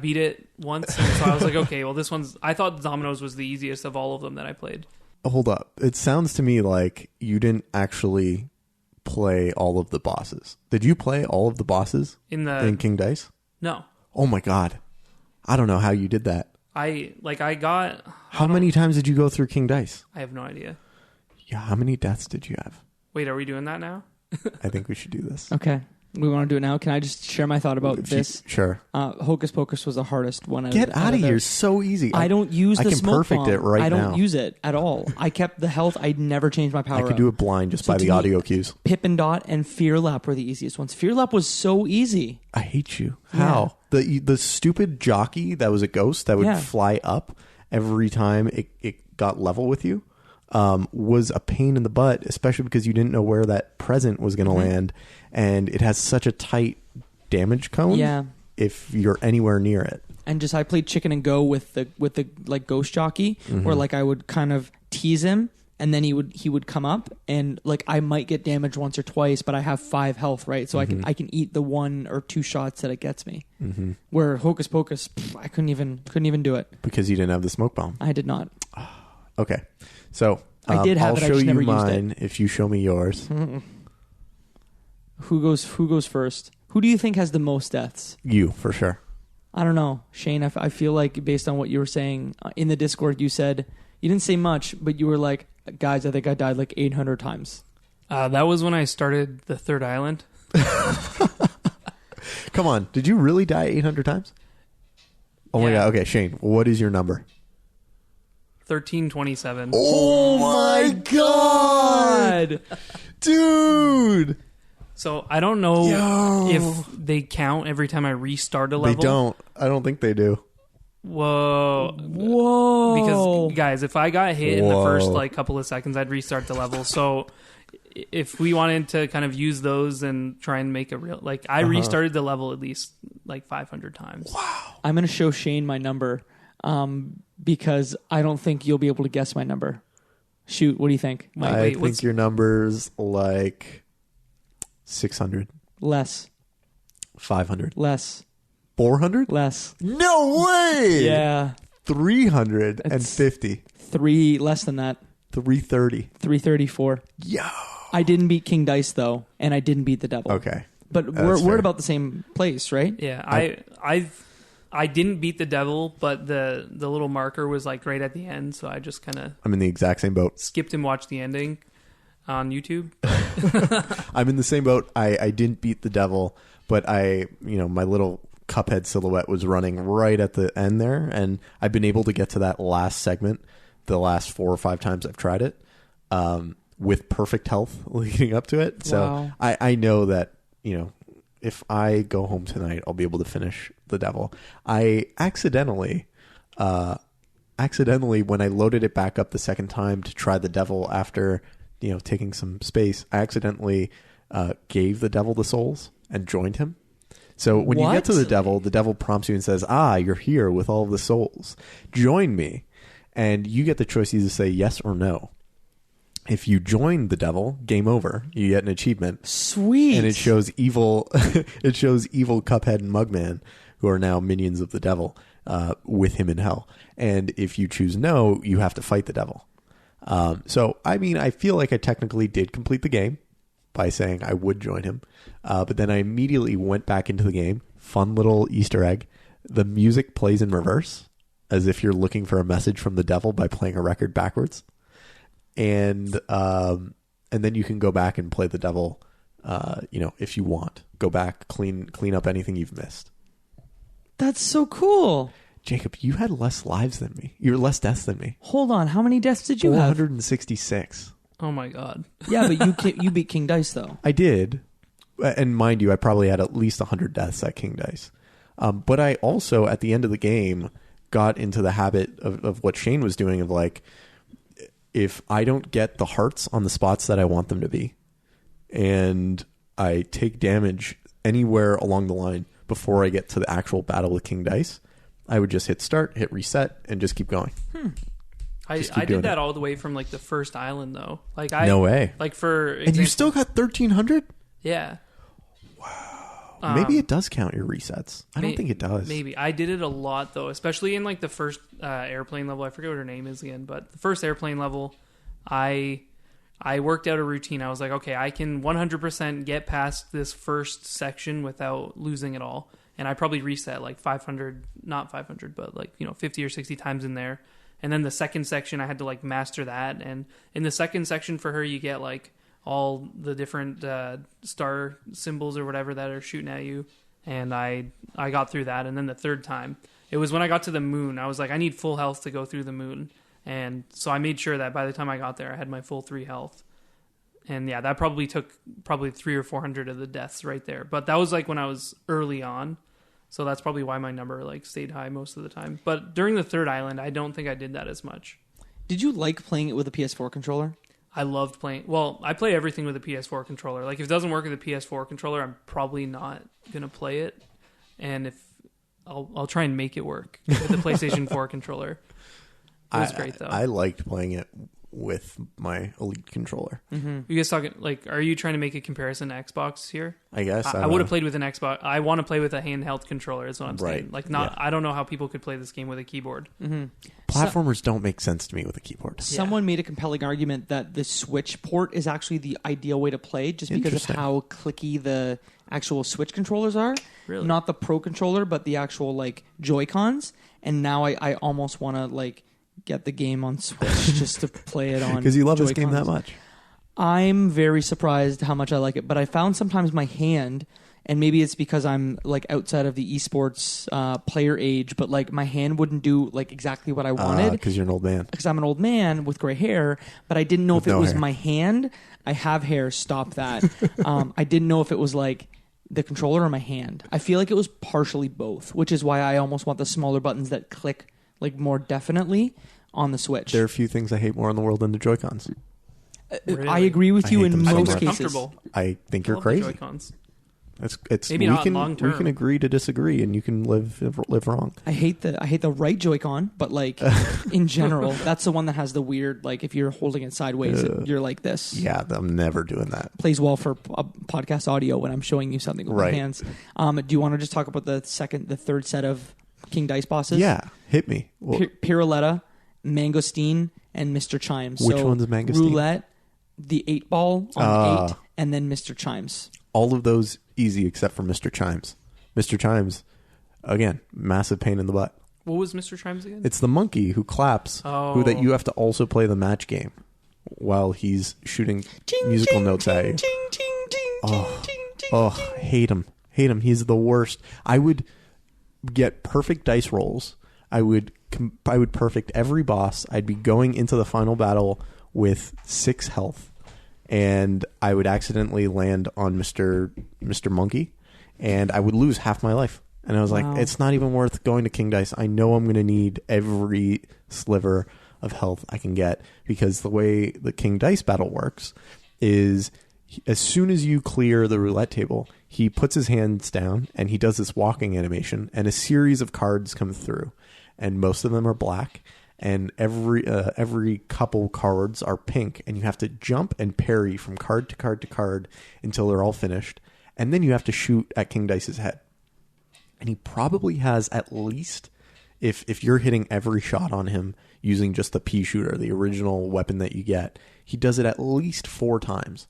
beat it once, and so I was like, okay, well, this one's. I thought Dominoes was the easiest of all of them that I played. Hold up. It sounds to me like you didn't actually play all of the bosses. Did you play all of the bosses in King Dice? No, Oh my god. I don't know how you did that. I got. How many times did you go through King Dice? I have no idea. Yeah, how many deaths did you have? Wait, are we doing that now? I think we should do this. Okay, We want to do it now. Can I just share my thought about this? Sure. Hocus Pocus was the hardest one. Get out of here. It's so easy. I don't use the I can smoke perfect bomb. it right I don't now. use it at all. I kept the health. I never changed my power I could do it blind just by to the me, audio cues. Pip and Dot and Phear Lap were the easiest ones. Phear Lap was so easy. I hate you. How? The stupid jockey that was a ghost that would fly up every time it got level with you was a pain in the butt, especially because you didn't know where that present was going to land, and it has such a tight damage cone. Yeah. If you're anywhere near it. And just I played chicken and go with the like ghost jockey, where like I would kind of tease him, and then he would come up, and like I might get damaged once or twice, but I have 5 health, right? So I can eat the 1 or 2 shots that it gets me. Where Hocus Pocus, I couldn't even do it Because you didn't have the smoke bomb. I did not. Okay. So I did have I'll it, I show just you never used mine if you show me yours. Who goes first? Who do you think has the most deaths? You, for sure. I don't know, Shane. I feel like based on what you were saying in the Discord, you said you didn't say much, but you were like, guys, I think I died like 800 times. That was when I started the third island. Come on. Did you really die 800 times? Oh my God. Okay, Shane, what is your number? 1327. Oh my God! Dude! So I don't know if they count every time I restart a level. They don't. I don't think they do. Whoa. Because, guys, if I got hit in the first like couple of seconds, I'd restart the level. So if we wanted to kind of use those and try and make a real... Like, I restarted the level at least like 500 times. Wow. I'm going to show Shane my number because I don't think you'll be able to guess my number. Shoot, what do you think? I think your number's like 600. Less. 500. Less. 400? Less. No way! Yeah. 350. 3 less than that. 330. 334. Yo! I didn't beat King Dice, though, and I didn't beat the Devil. Okay. But we're at about the same place, right? Yeah, I didn't beat the devil, but the little marker was like right at the end, so I just kind of... I'm in the exact same boat. Skipped and watched the ending on YouTube. I'm in the same boat. I didn't beat the devil, but my little Cuphead silhouette was running right at the end there, and I've been able to get to that last segment the last 4 or 5 times I've tried it with perfect health leading up to it. So wow. I know that, if I go home tonight, I'll be able to finish the devil. I accidentally, when I loaded it back up the second time to try the devil after, taking some space, I accidentally gave the devil the souls and joined him. So when you get to the devil prompts you and says, you're here with all of the souls. Join me. And you get the choice either to say yes or no. If you join the devil, game over. You get an achievement. Sweet. And it shows evil Cuphead and Mugman, who are now minions of the devil, with him in hell. And if you choose no, you have to fight the devil. I feel like I technically did complete the game by saying I would join him. But then I immediately went back into the game. Fun little Easter egg. The music plays in reverse, as if you're looking for a message from the devil by playing a record backwards. And then you can go back and play the devil, if you want. Go back, clean up anything you've missed. That's so cool. Jacob, you had less lives than me. You were less deaths than me. Hold on. How many deaths did you have? 466. Oh, my God. Yeah, but you beat King Dice, though. I did. And mind you, I probably had at least 100 deaths at King Dice. But I also, at the end of the game, got into the habit of what Shane was doing of like, if I don't get the hearts on the spots that I want them to be, and I take damage anywhere along the line before I get to the actual battle with King Dice, I would just hit start, hit reset, and just keep going. I did that all the way from like the first island though. Like no way. Like for example, and you still got 1300? Yeah. Wow. Maybe it does count your resets. I don't think it does. Maybe. I did it a lot though, especially in like the first airplane level. I forget what her name is again, but the first airplane level, I worked out a routine. I was like, okay, I can 100% get past this first section without losing it all. And I probably reset like 500, not 500, but like, 50 or 60 times in there. And then the second section, I had to like master that. And in the second section for her, you get like all the different star symbols or whatever that are shooting at you, and I got through that. And then the third time, it was when I got to the moon. I was like, I need full health to go through the moon, and so I made sure that by the time I got there, I had my full 3 health. And yeah, that probably took 300 or 400 of the deaths right there. But that was like when I was early on, so that's probably why my number like stayed high most of the time. But during the third island, I don't think I did that as much. Did you like playing it with a PS4 controller? I loved playing. Well, I play everything with a PS4 controller. Like if it doesn't work with a PS4 controller, I'm probably not gonna play it. And if I'll try and make it work with the PlayStation 4 controller. It was great though. I liked playing it with my Elite controller. You guys talking like? Are you trying to make a comparison to Xbox here? I guess I would have played with an Xbox. I want to play with a handheld controller. Is what I'm saying. Like not. Yeah. I don't know how people could play this game with a keyboard. Platformers don't make sense to me with a keyboard. Someone made a compelling argument that the Switch port is actually the ideal way to play, just because of Interesting. how clicky the actual Switch controllers are. Really? Not the Pro controller, but the actual like Joy-Cons. And now I almost want to like get the game on Switch just to play it on. Because you love this game Joy-Cons. that much. I'm very surprised how much I like it, but I found sometimes my hand, and maybe it's because I'm like outside of the esports player age, but like my hand wouldn't do like exactly what I wanted. Because you're an old man. Because I'm an old man with gray hair, but I didn't know With if it no was hair. my hand. I have hair, stop that. I didn't know if it was like the controller or my hand. I feel like it was partially both, which is why I almost want the smaller buttons that click like more definitely on the Switch. There are a few things I hate more in the world than the Joy-Cons. Really? I agree with I you hate in them so most much. cases. Comfortable. I think I you're love the crazy. Joy-Cons. It's Maybe we not can long term. we can agree to disagree, and you can live wrong. I hate the right Joy-Con, but like in general, that's the one that has the weird like if you're holding it sideways, you're like this. Yeah, I'm never doing that. Plays well for podcast audio when I'm showing you something with Right. my hands. Do you want to just talk about the third set of King Dice bosses? Yeah, hit me. Well, Pirouletta, Mangosteen, and Mr. Chimes. Which so one's Mangosteen? Roulette, the 8-ball on 8, and then Mr. Chimes. all of those easy except for Mr. Chimes. Mr. Chimes, again, massive pain in the butt. What was Mr. Chimes again? It's the monkey who claps, who that you have to also play the match game while he's shooting musical notes at you. Hate him. Hate him. He's the worst. I would get perfect dice rolls. I would perfect every boss. I'd be going into the final battle with 6 health, and I would accidentally land on Mr. Monkey, and I would lose half my life. And I was like, it's not even worth going to King Dice. I know I'm going to need every sliver of health I can get, because the way the King Dice battle works is as soon as you clear the roulette table, he puts his hands down and he does this walking animation, and a series of cards come through, and most of them are black, and every couple cards are pink, and you have to jump and parry from card to card to card until they're all finished, and then you have to shoot at King Dice's head. And he probably has at least, if you're hitting every shot on him using just the pea shooter, the original weapon that you get, he does it at least 4 times.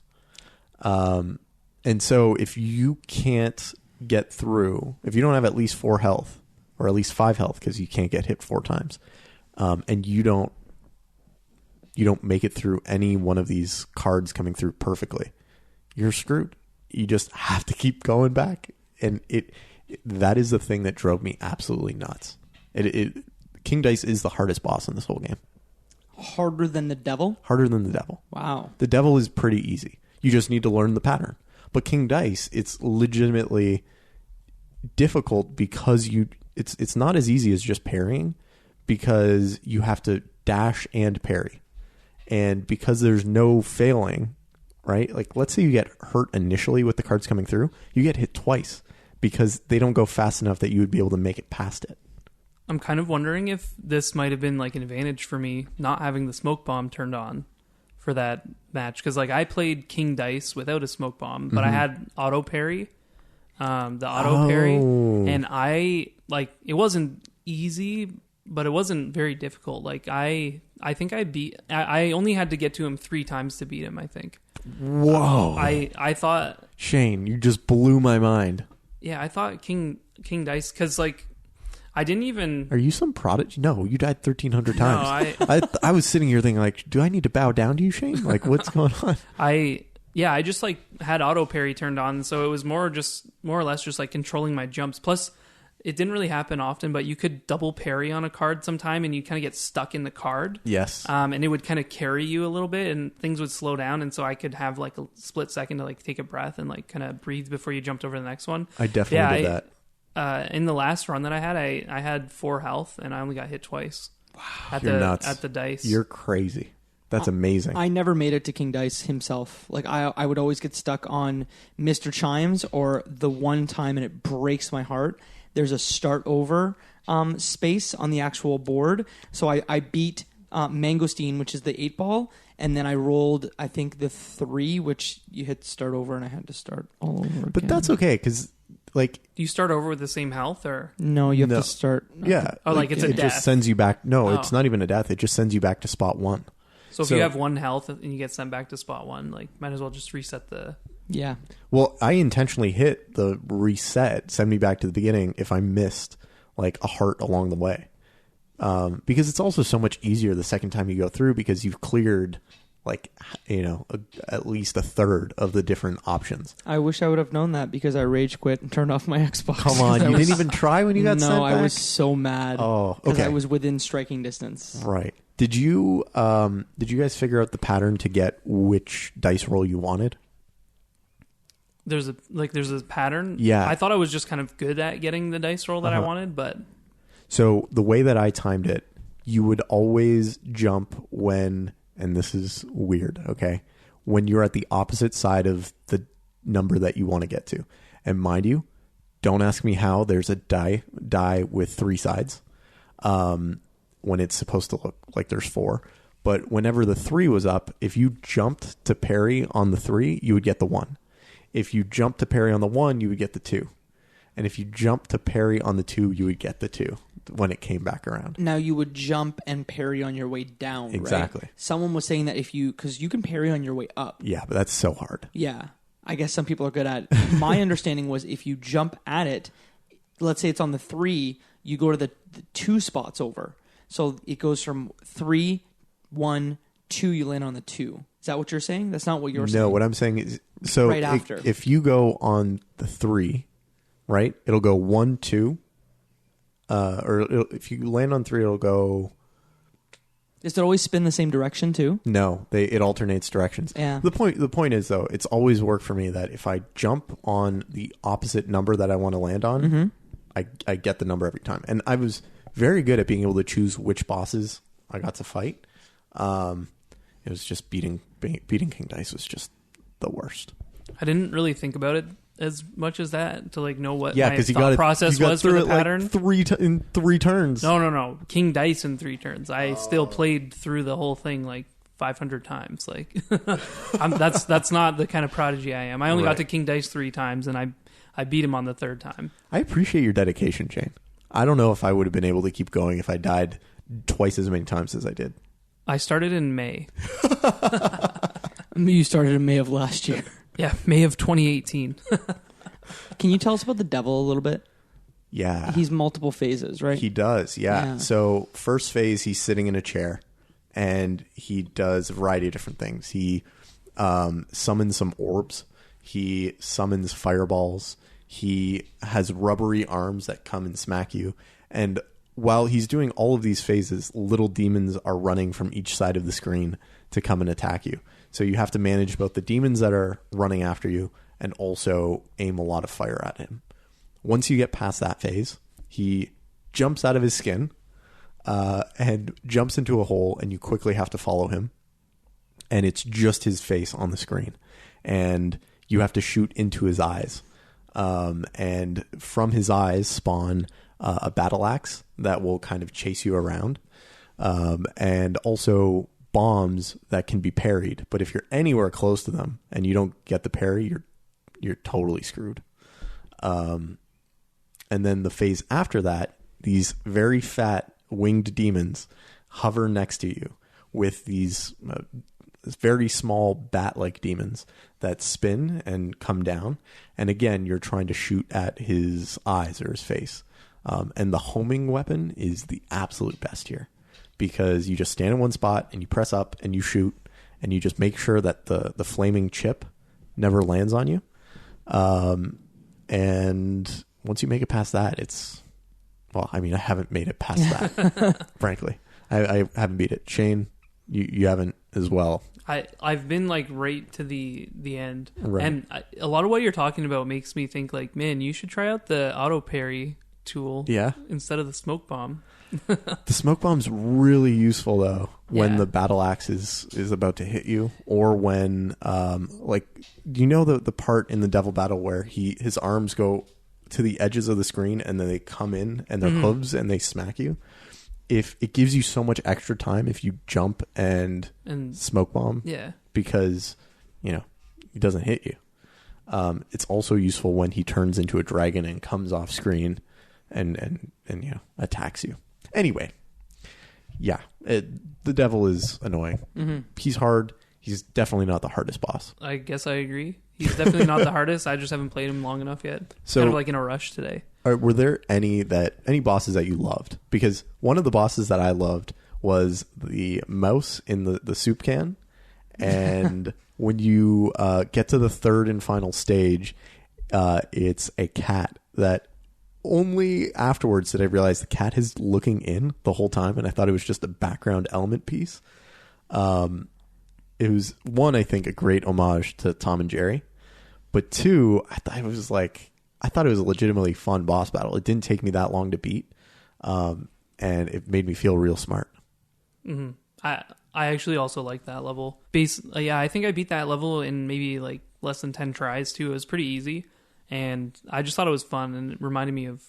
And so if you can't get through, if you don't have at least 4 health, or at least 5 health, because you can't get hit 4 times, and you don't make it through any one of these cards coming through perfectly, you're screwed. You just have to keep going back. And that is the thing that drove me absolutely nuts. King Dice is the hardest boss in this whole game. Harder than the devil? Harder than the devil. Wow. The devil is pretty easy. You just need to learn the pattern. But King Dice, it's legitimately difficult because it's not as easy as just parrying, because you have to dash and parry. And because there's no failing, right? Like, let's say you get hurt initially with the cards coming through, you get hit twice, because they don't go fast enough that you would be able to make it past it. I'm kind of wondering if this might have been like an advantage for me not having the smoke bomb turned on for that match, because like I played King Dice without a smoke bomb, but I had auto parry, the auto parry, and I like it wasn't easy, but it wasn't very difficult. Like I think I only had to get to him 3 times to beat him, I think. Whoa. I thought, Shane, you just blew my mind. yeah, I thought King Dice, because like I didn't even. Are you some prodigy? No, you died 1,300 No, times. I was sitting here thinking, like, do I need to bow down to you, Shane? Like, what's going on? I Yeah, I just like had auto parry turned on, so it was more or less just like controlling my jumps. Plus, it didn't really happen often, but you could double parry on a card sometime, and you kind of get stuck in the card. Yes. And it would kind of carry you a little bit, and things would slow down, and so I could have like a split second to like take a breath and like kind of breathe before you jumped over the next one. I definitely did that. In the last run that I had 4 health, and I only got hit twice. Wow, You're nuts. At the dice. You're crazy. That's amazing. I never made it to King Dice himself. Like I would always get stuck on Mr. Chimes, or the one time, and it breaks my heart, there's a start over space on the actual board. So I beat Mangosteen, which is the 8-ball, and then I rolled, I think, the 3, which you hit start over, and I had to start all over again. But that's okay, because like... Do you start over with the same health, or...? No, you have to start... Yeah. Oh, like it's a it death. just sends you back... No, it's not even a death. It just sends you back to spot 1. So if you have 1 health and you get sent back to spot 1, like might as well just reset the... Yeah. Well, I intentionally hit the reset, send me back to the beginning if I missed like a heart along the way. Because it's also so much easier the second time you go through, because you've cleared like, at least a third of the different options. I wish I would have known that, because I rage quit and turned off my Xbox. Come on, you didn't even try when you got sent back? No, I was so mad. Oh, okay. Because I was within striking distance. Right. Did you guys figure out the pattern to get which dice roll you wanted? There's a pattern. Yeah. I thought I was just kind of good at getting the dice roll that I wanted, but... So the way that I timed it, you would always jump when, and this is weird, okay, when you're at the opposite side of the number that you want to get to. And mind you, don't ask me how, there's a die with 3 sides. When it's supposed to look like there's 4. But whenever the 3 was up, if you jumped to parry on the 3, you would get the 1. If you jumped to parry on the 1, you would get the 2. And if you jumped to parry on the 2, you would get the 2 when it came back around. Now you would jump and parry on your way down, exactly. Right? Someone was saying that because you can parry on your way up. Yeah, but that's so hard. Yeah. I guess some people are good at it. My understanding was if you jump at it, let's say it's on the 3, you go to the 2 spots over. So it goes from 3, 1, 2, you land on the 2. Is that what you're saying? That's not what you're saying. No, what I'm saying is, so right after. If you go on the 3, right, it'll go 1, 2, if you land on 3, it'll go... Does it always spin the same direction too? No, it alternates directions. Yeah. The point is, though, it's always worked for me that if I jump on the opposite number that I want to land on, I get the number every time. And I was very good at being able to choose which bosses I got to fight. It was just beating King Dice was just the worst. I didn't really think about it as much as that to like know what my thought process was for the pattern. Like in 3 turns. No. King Dice in 3 turns. I still played through the whole thing like 500 times. Like that's not the kind of prodigy I am. I only got to King Dice 3 times, and I beat him on the 3rd time. I appreciate your dedication, Shane. I don't know if I would have been able to keep going if I died twice as many times as I did. I started in May. You started in May of last year. Yeah, May of 2018. Can you tell us about the devil a little bit? Yeah. He's multiple phases, right? He does, yeah. So first phase, he's sitting in a chair, and he does a variety of different things. He summons some orbs. He summons fireballs. He has rubbery arms that come and smack you. And while he's doing all of these phases, little demons are running from each side of the screen to come and attack you. So you have to manage both the demons that are running after you and also aim a lot of fire at him. Once you get past that phase, he jumps out of his skin and jumps into a hole, and you quickly have to follow him. And it's just his face on the screen. And you have to shoot into his eyes. And from his eyes spawn a battle axe that will kind of chase you around. And also bombs that can be parried. But if you're anywhere close to them and you don't get the parry, you're totally screwed. And then the phase after that, these very fat winged demons hover next to you with these very small bat-like demons that spin and come down. And again, you're trying to shoot at his eyes or his face. And the homing weapon is the absolute best here, because you just stand in one spot and you press up and you shoot, and you just make sure that the flaming chip never lands on you. And once you make it past that, it's... Well, I mean, I haven't made it past that, frankly. I haven't beat it. Shane, you haven't as well. I've been like right to the end, Right. and a lot of what you're talking about makes me think like, man, you should try out the auto parry tool, Yeah. instead of the smoke bomb. The smoke bomb's really useful though when Yeah. the battle axe is about to hit you, or when like, you know the part in the devil battle where his arms go to the edges of the screen and then they come in and their hooves and they smack you. If it gives you so much extra time if you jump and smoke bomb, Yeah. because it doesn't hit you. It's also useful when he turns into a dragon and comes off screen and attacks you. Anyway, yeah, the devil is annoying. Mm-hmm. He's hard. He's definitely not the hardest boss. I guess I agree. He's definitely not the hardest. I just haven't played him long enough yet. So, kind of like in a rush today. Were there any bosses that you loved? Because one of the bosses that I loved was the mouse in the soup can, and when you get to the third and final stage, it's a cat that only afterwards did I realize the cat is looking in the whole time, and I thought it was just a background element piece. It was, one, I think, a great homage to Tom and Jerry, but two, I thought it was a legitimately fun boss battle. It didn't take me that long to beat, and it made me feel real smart. Mm-hmm. I actually also like that level. I think I beat that level in maybe like less than 10 tries too. It was pretty easy, and I just thought it was fun, and it reminded me of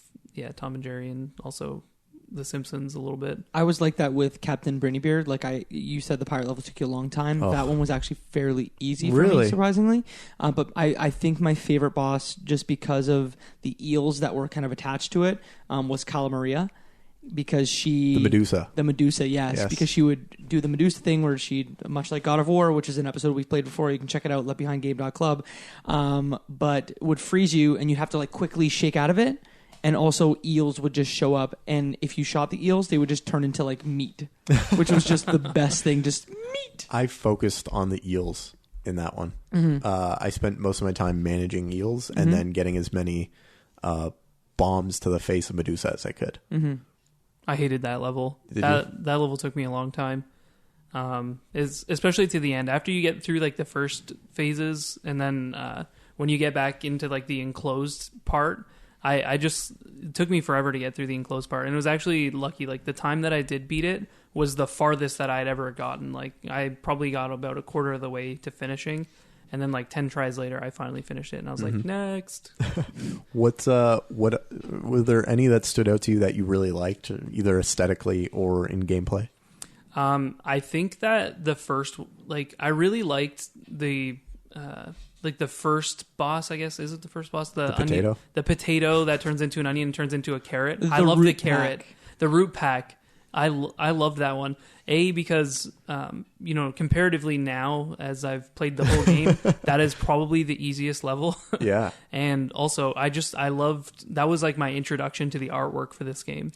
Tom and Jerry, and also The Simpsons a little bit. I was like that with Captain Brainybeard. You said the pirate level took you a long time. Oh. That one was actually fairly easy for Really? me, surprisingly. But I think my favorite boss, just because of the eels that were kind of attached to it, was Calamaria. Because The Medusa, yes, because she would do the Medusa thing where she, much like God of War, which is an episode we've played before, you can check it out, leftbehindgame.club, but would freeze you and you have to like quickly shake out of it. And also eels would just show up, and if you shot the eels, they would just turn into like meat, which was just the best thing, just meat. I focused on the eels in that one. Mm-hmm. I spent most of my time managing eels and then getting as many bombs to the face of Medusa as I could. Mm-hmm. I hated that level. Did that level took me a long time. Especially to the end. After you get through like the first phases, and then when you get back into like the enclosed part, it took me forever to get through the enclosed part. And it was actually lucky. Like the time that I did beat it was the farthest that I'd ever gotten. Like I probably got about a quarter of the way to finishing. And then like 10 tries later, I finally finished it, and I was like, next. What were there any that stood out to you that you really liked, either aesthetically or in gameplay? I think that the first, I really liked the first boss, I guess. Is it the first boss? The potato? Onion, the potato that turns into an onion and turns into a carrot. I The love the root carrot. pack. The root pack. I loved that one. Because, comparatively now, as I've played the whole game, that is probably the easiest level. Yeah. And also, I loved, that was like my introduction to the artwork for this game.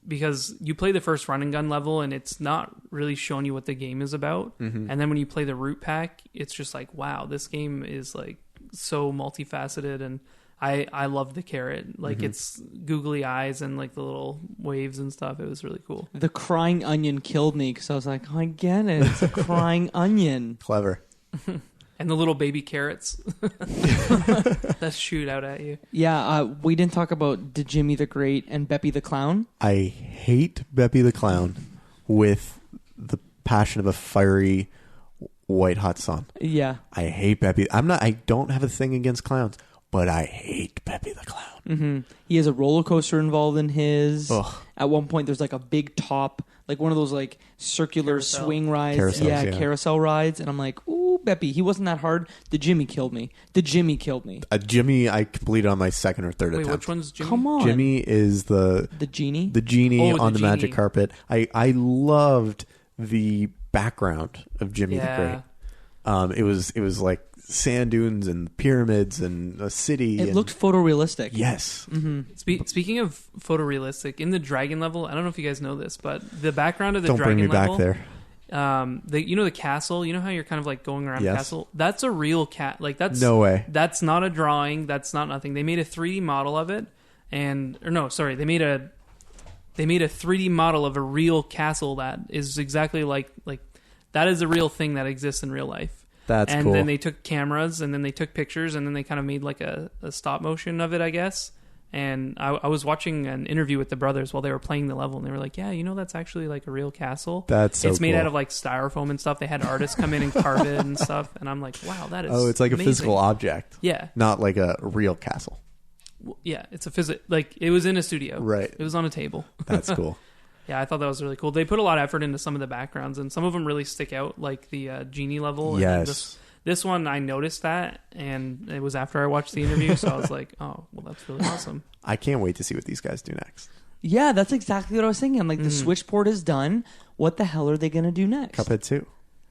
Because you play the first run and gun level and it's not really showing you what the game is about. Mm-hmm. And then when you play the root pack, it's just like, wow, this game is like so multifaceted, and I love the carrot. Like it's googly eyes and like the little waves and stuff. It was really cool. The crying onion killed me because I was like, oh, I get it. It's a crying onion. Clever. And the little baby carrots that shoot out at you. Yeah, we didn't talk about Jimmy the Great and Beppy the Clown. I hate Beppy the Clown with the passion of a fiery white hot sun. Yeah. I hate Beppy. I don't have a thing against clowns, but I hate Beppy the Clown. Mm-hmm. He has a roller coaster involved in his. Ugh. At one point, there's like a big top, like one of those like circular Carousel. swing rides. Carousels, yeah. Carousel rides. And I'm like, ooh, Beppy, he wasn't that hard. The Jimmy killed me. Jimmy, I completed on my second or third Wait, attempt. which one's Jimmy? Come on. Jimmy is the genie? The genie Oh, the on the magic genie. carpet. I loved the background of Jimmy the Great. It was like sand dunes and pyramids and a city. It looked photorealistic. Yes. Mm-hmm. Speaking of photorealistic, in the dragon level, I don't know if you guys know this, but the background of the Don't dragon bring me level, back there. The castle. You know how you're kind of like going around Yes. the castle. That's a real cat. Like that's No way. That's not a drawing. That's not nothing. They made a 3D model of it, they made a 3D model of a real castle that is exactly like that is a real thing that exists in real life. That's and cool. then they took cameras and then they took pictures and then they kind of made like a stop motion of it, I guess. And I was watching an interview with the brothers while they were playing the level, and they were like, "Yeah, that's actually like a real castle. That's so it's made cool. out of like styrofoam and stuff. They had artists come in and carve it and stuff." And I'm like, "Wow, that is it's like amazing. a physical object. Yeah, Not like a real castle. yeah, it's a like it was in a studio. Right. It was on a table. That's cool. Yeah, I thought that was really cool. They put a lot of effort into some of the backgrounds, and some of them really stick out, like the genie level. And then Yes. this one, I noticed that, and it was after I watched the interview, so I was like, "Oh, well, that's really awesome." I can't wait to see what these guys do next. Yeah, that's exactly what I was thinking. I'm like, the Switch port is done. What the hell are they going to do next? Cuphead 2.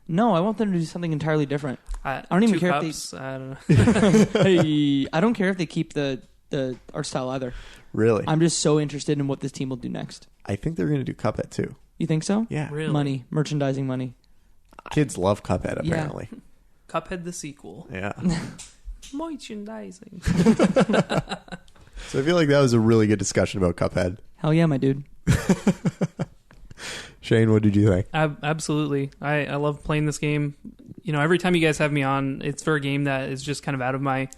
No, I want them to do something entirely different. I don't even two care cups, if I don't know. Hey, I don't care if they keep the art style either. Really? I'm just so interested in what this team will do next. I think they're going to do Cuphead 2. You think so? Yeah. Really? Money, merchandising money. Kids love Cuphead, Yeah. apparently. Cuphead the sequel. Yeah. Merchandising. So I feel like that was a really good discussion about Cuphead. Hell yeah, my dude. Shane, what did you think? Absolutely. I love playing this game. Every time you guys have me on, it's for a game that is just kind of out of my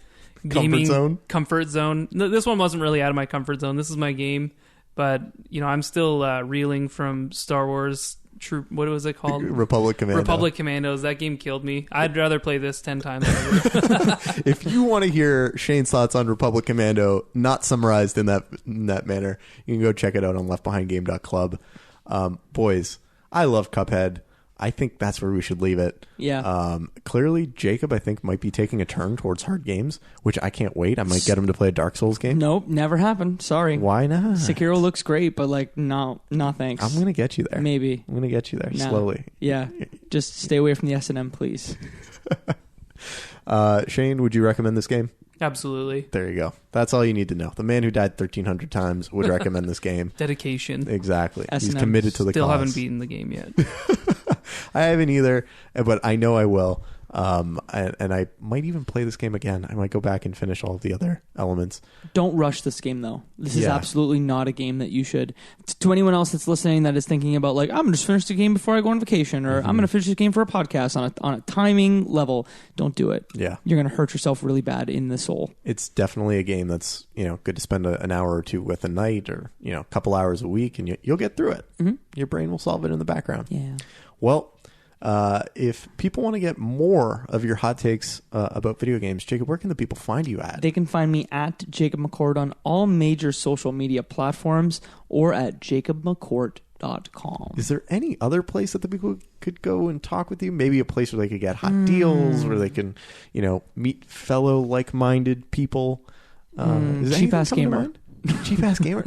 gaming comfort zone. No, this one wasn't really out of my comfort zone. This is my game. But, I'm still reeling from Star Wars Troop. What was it called? Republic Commandos. That game killed me. I'd rather play this 10 times over. If you want to hear Shane's thoughts on Republic Commando, not summarized in that manner, you can go check it out on leftbehindgame.club. Boys, I love Cuphead. I think that's where we should leave it. Yeah. Clearly, Jacob, I think, might be taking a turn towards hard games, which I can't wait. I might get him to play a Dark Souls game. Nope, never happened. Sorry. Why not? Sekiro looks great, but no thanks. I'm going to get you there. Maybe. I'm going to get you there No. slowly. Yeah. Just stay away from the S&M, please. Shane, would you recommend this game? Absolutely. There you go. That's all you need to know. The man who died 1,300 times would recommend this game. Dedication. Exactly. He's S&M. committed to the Still cause. haven't beaten the game yet. I haven't either, but I know I will. And I might even play this game again. I might go back and finish all of the other elements. Don't rush this game, though. This is Yeah. absolutely not a game that you should. To anyone else that's listening that is thinking about, like, I'm going to just finish the game before I go on vacation, or I'm going to finish this game for a podcast on a timing level, don't do it. Yeah. You're going to hurt yourself really bad in the soul. It's definitely a game that's, good to spend an hour or two with a night, or, a couple hours a week, and you'll get through it. Mm-hmm. Your brain will solve it in the background. Yeah. Well, if people want to get more of your hot takes about video games, Jacob, where can the people find you at? They can find me at Jacob McCourt on all major social media platforms or at jacobmccourt.com. Is there any other place that the people could go and talk with you? Maybe a place where they could get hot deals, where they can, meet fellow like-minded people. Cheap Ass Gamer. Cheap Ass Gamer.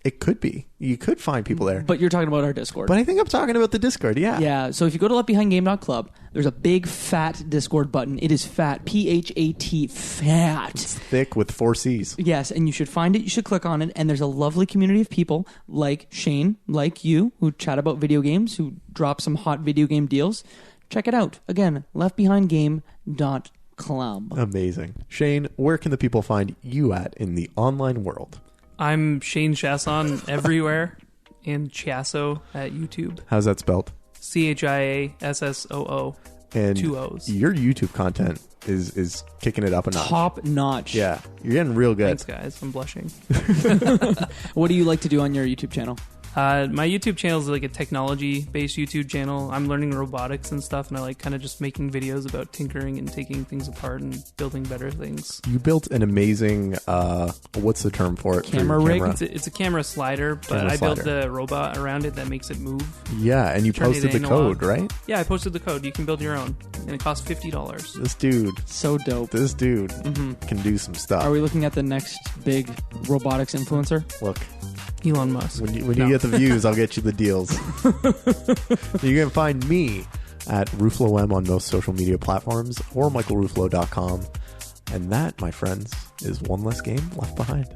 It could be. You could find people there. But you're talking about our Discord. But I think I'm talking about the Discord, yeah. Yeah, so if you go to leftbehindgame.club, there's a big fat Discord button. It is fat, P-H-A-T, fat. It's thick with 4 C's. Yes, and you should find it. You should click on it. And there's a lovely community of people like Shane, like you, who chat about video games, who drop some hot video game deals. Check it out. Again, leftbehindgame.club. Amazing. Shane, where can the people find you at in the online world? I'm Shane Chiasson everywhere, and Chiasso at YouTube. How's that spelled? Chiassoo. And 2 O's. Your YouTube content is kicking it up a notch. Top notch. Yeah, you're getting real good. Thanks, guys. I'm blushing. What do you like to do on your YouTube channel? My YouTube channel is like a technology-based YouTube channel. I'm learning robotics and stuff, and I like kind of just making videos about tinkering and taking things apart and building better things. You built an amazing, what's the term for it? Camera For rig? your It's a camera slider, but I built the robot around it that makes it move. Yeah, and you Turn it posted the analog. code, right? Yeah, I posted the code. You can build your own, and it costs $50. This dude So dope. can do some stuff. Are we looking at the next big robotics influencer? Look, Elon Musk. when you get the views, I'll get you the deals. You can find me at RuffoloM on most social media platforms or michaelruffalo.com. And that, my friends, is one less game left behind.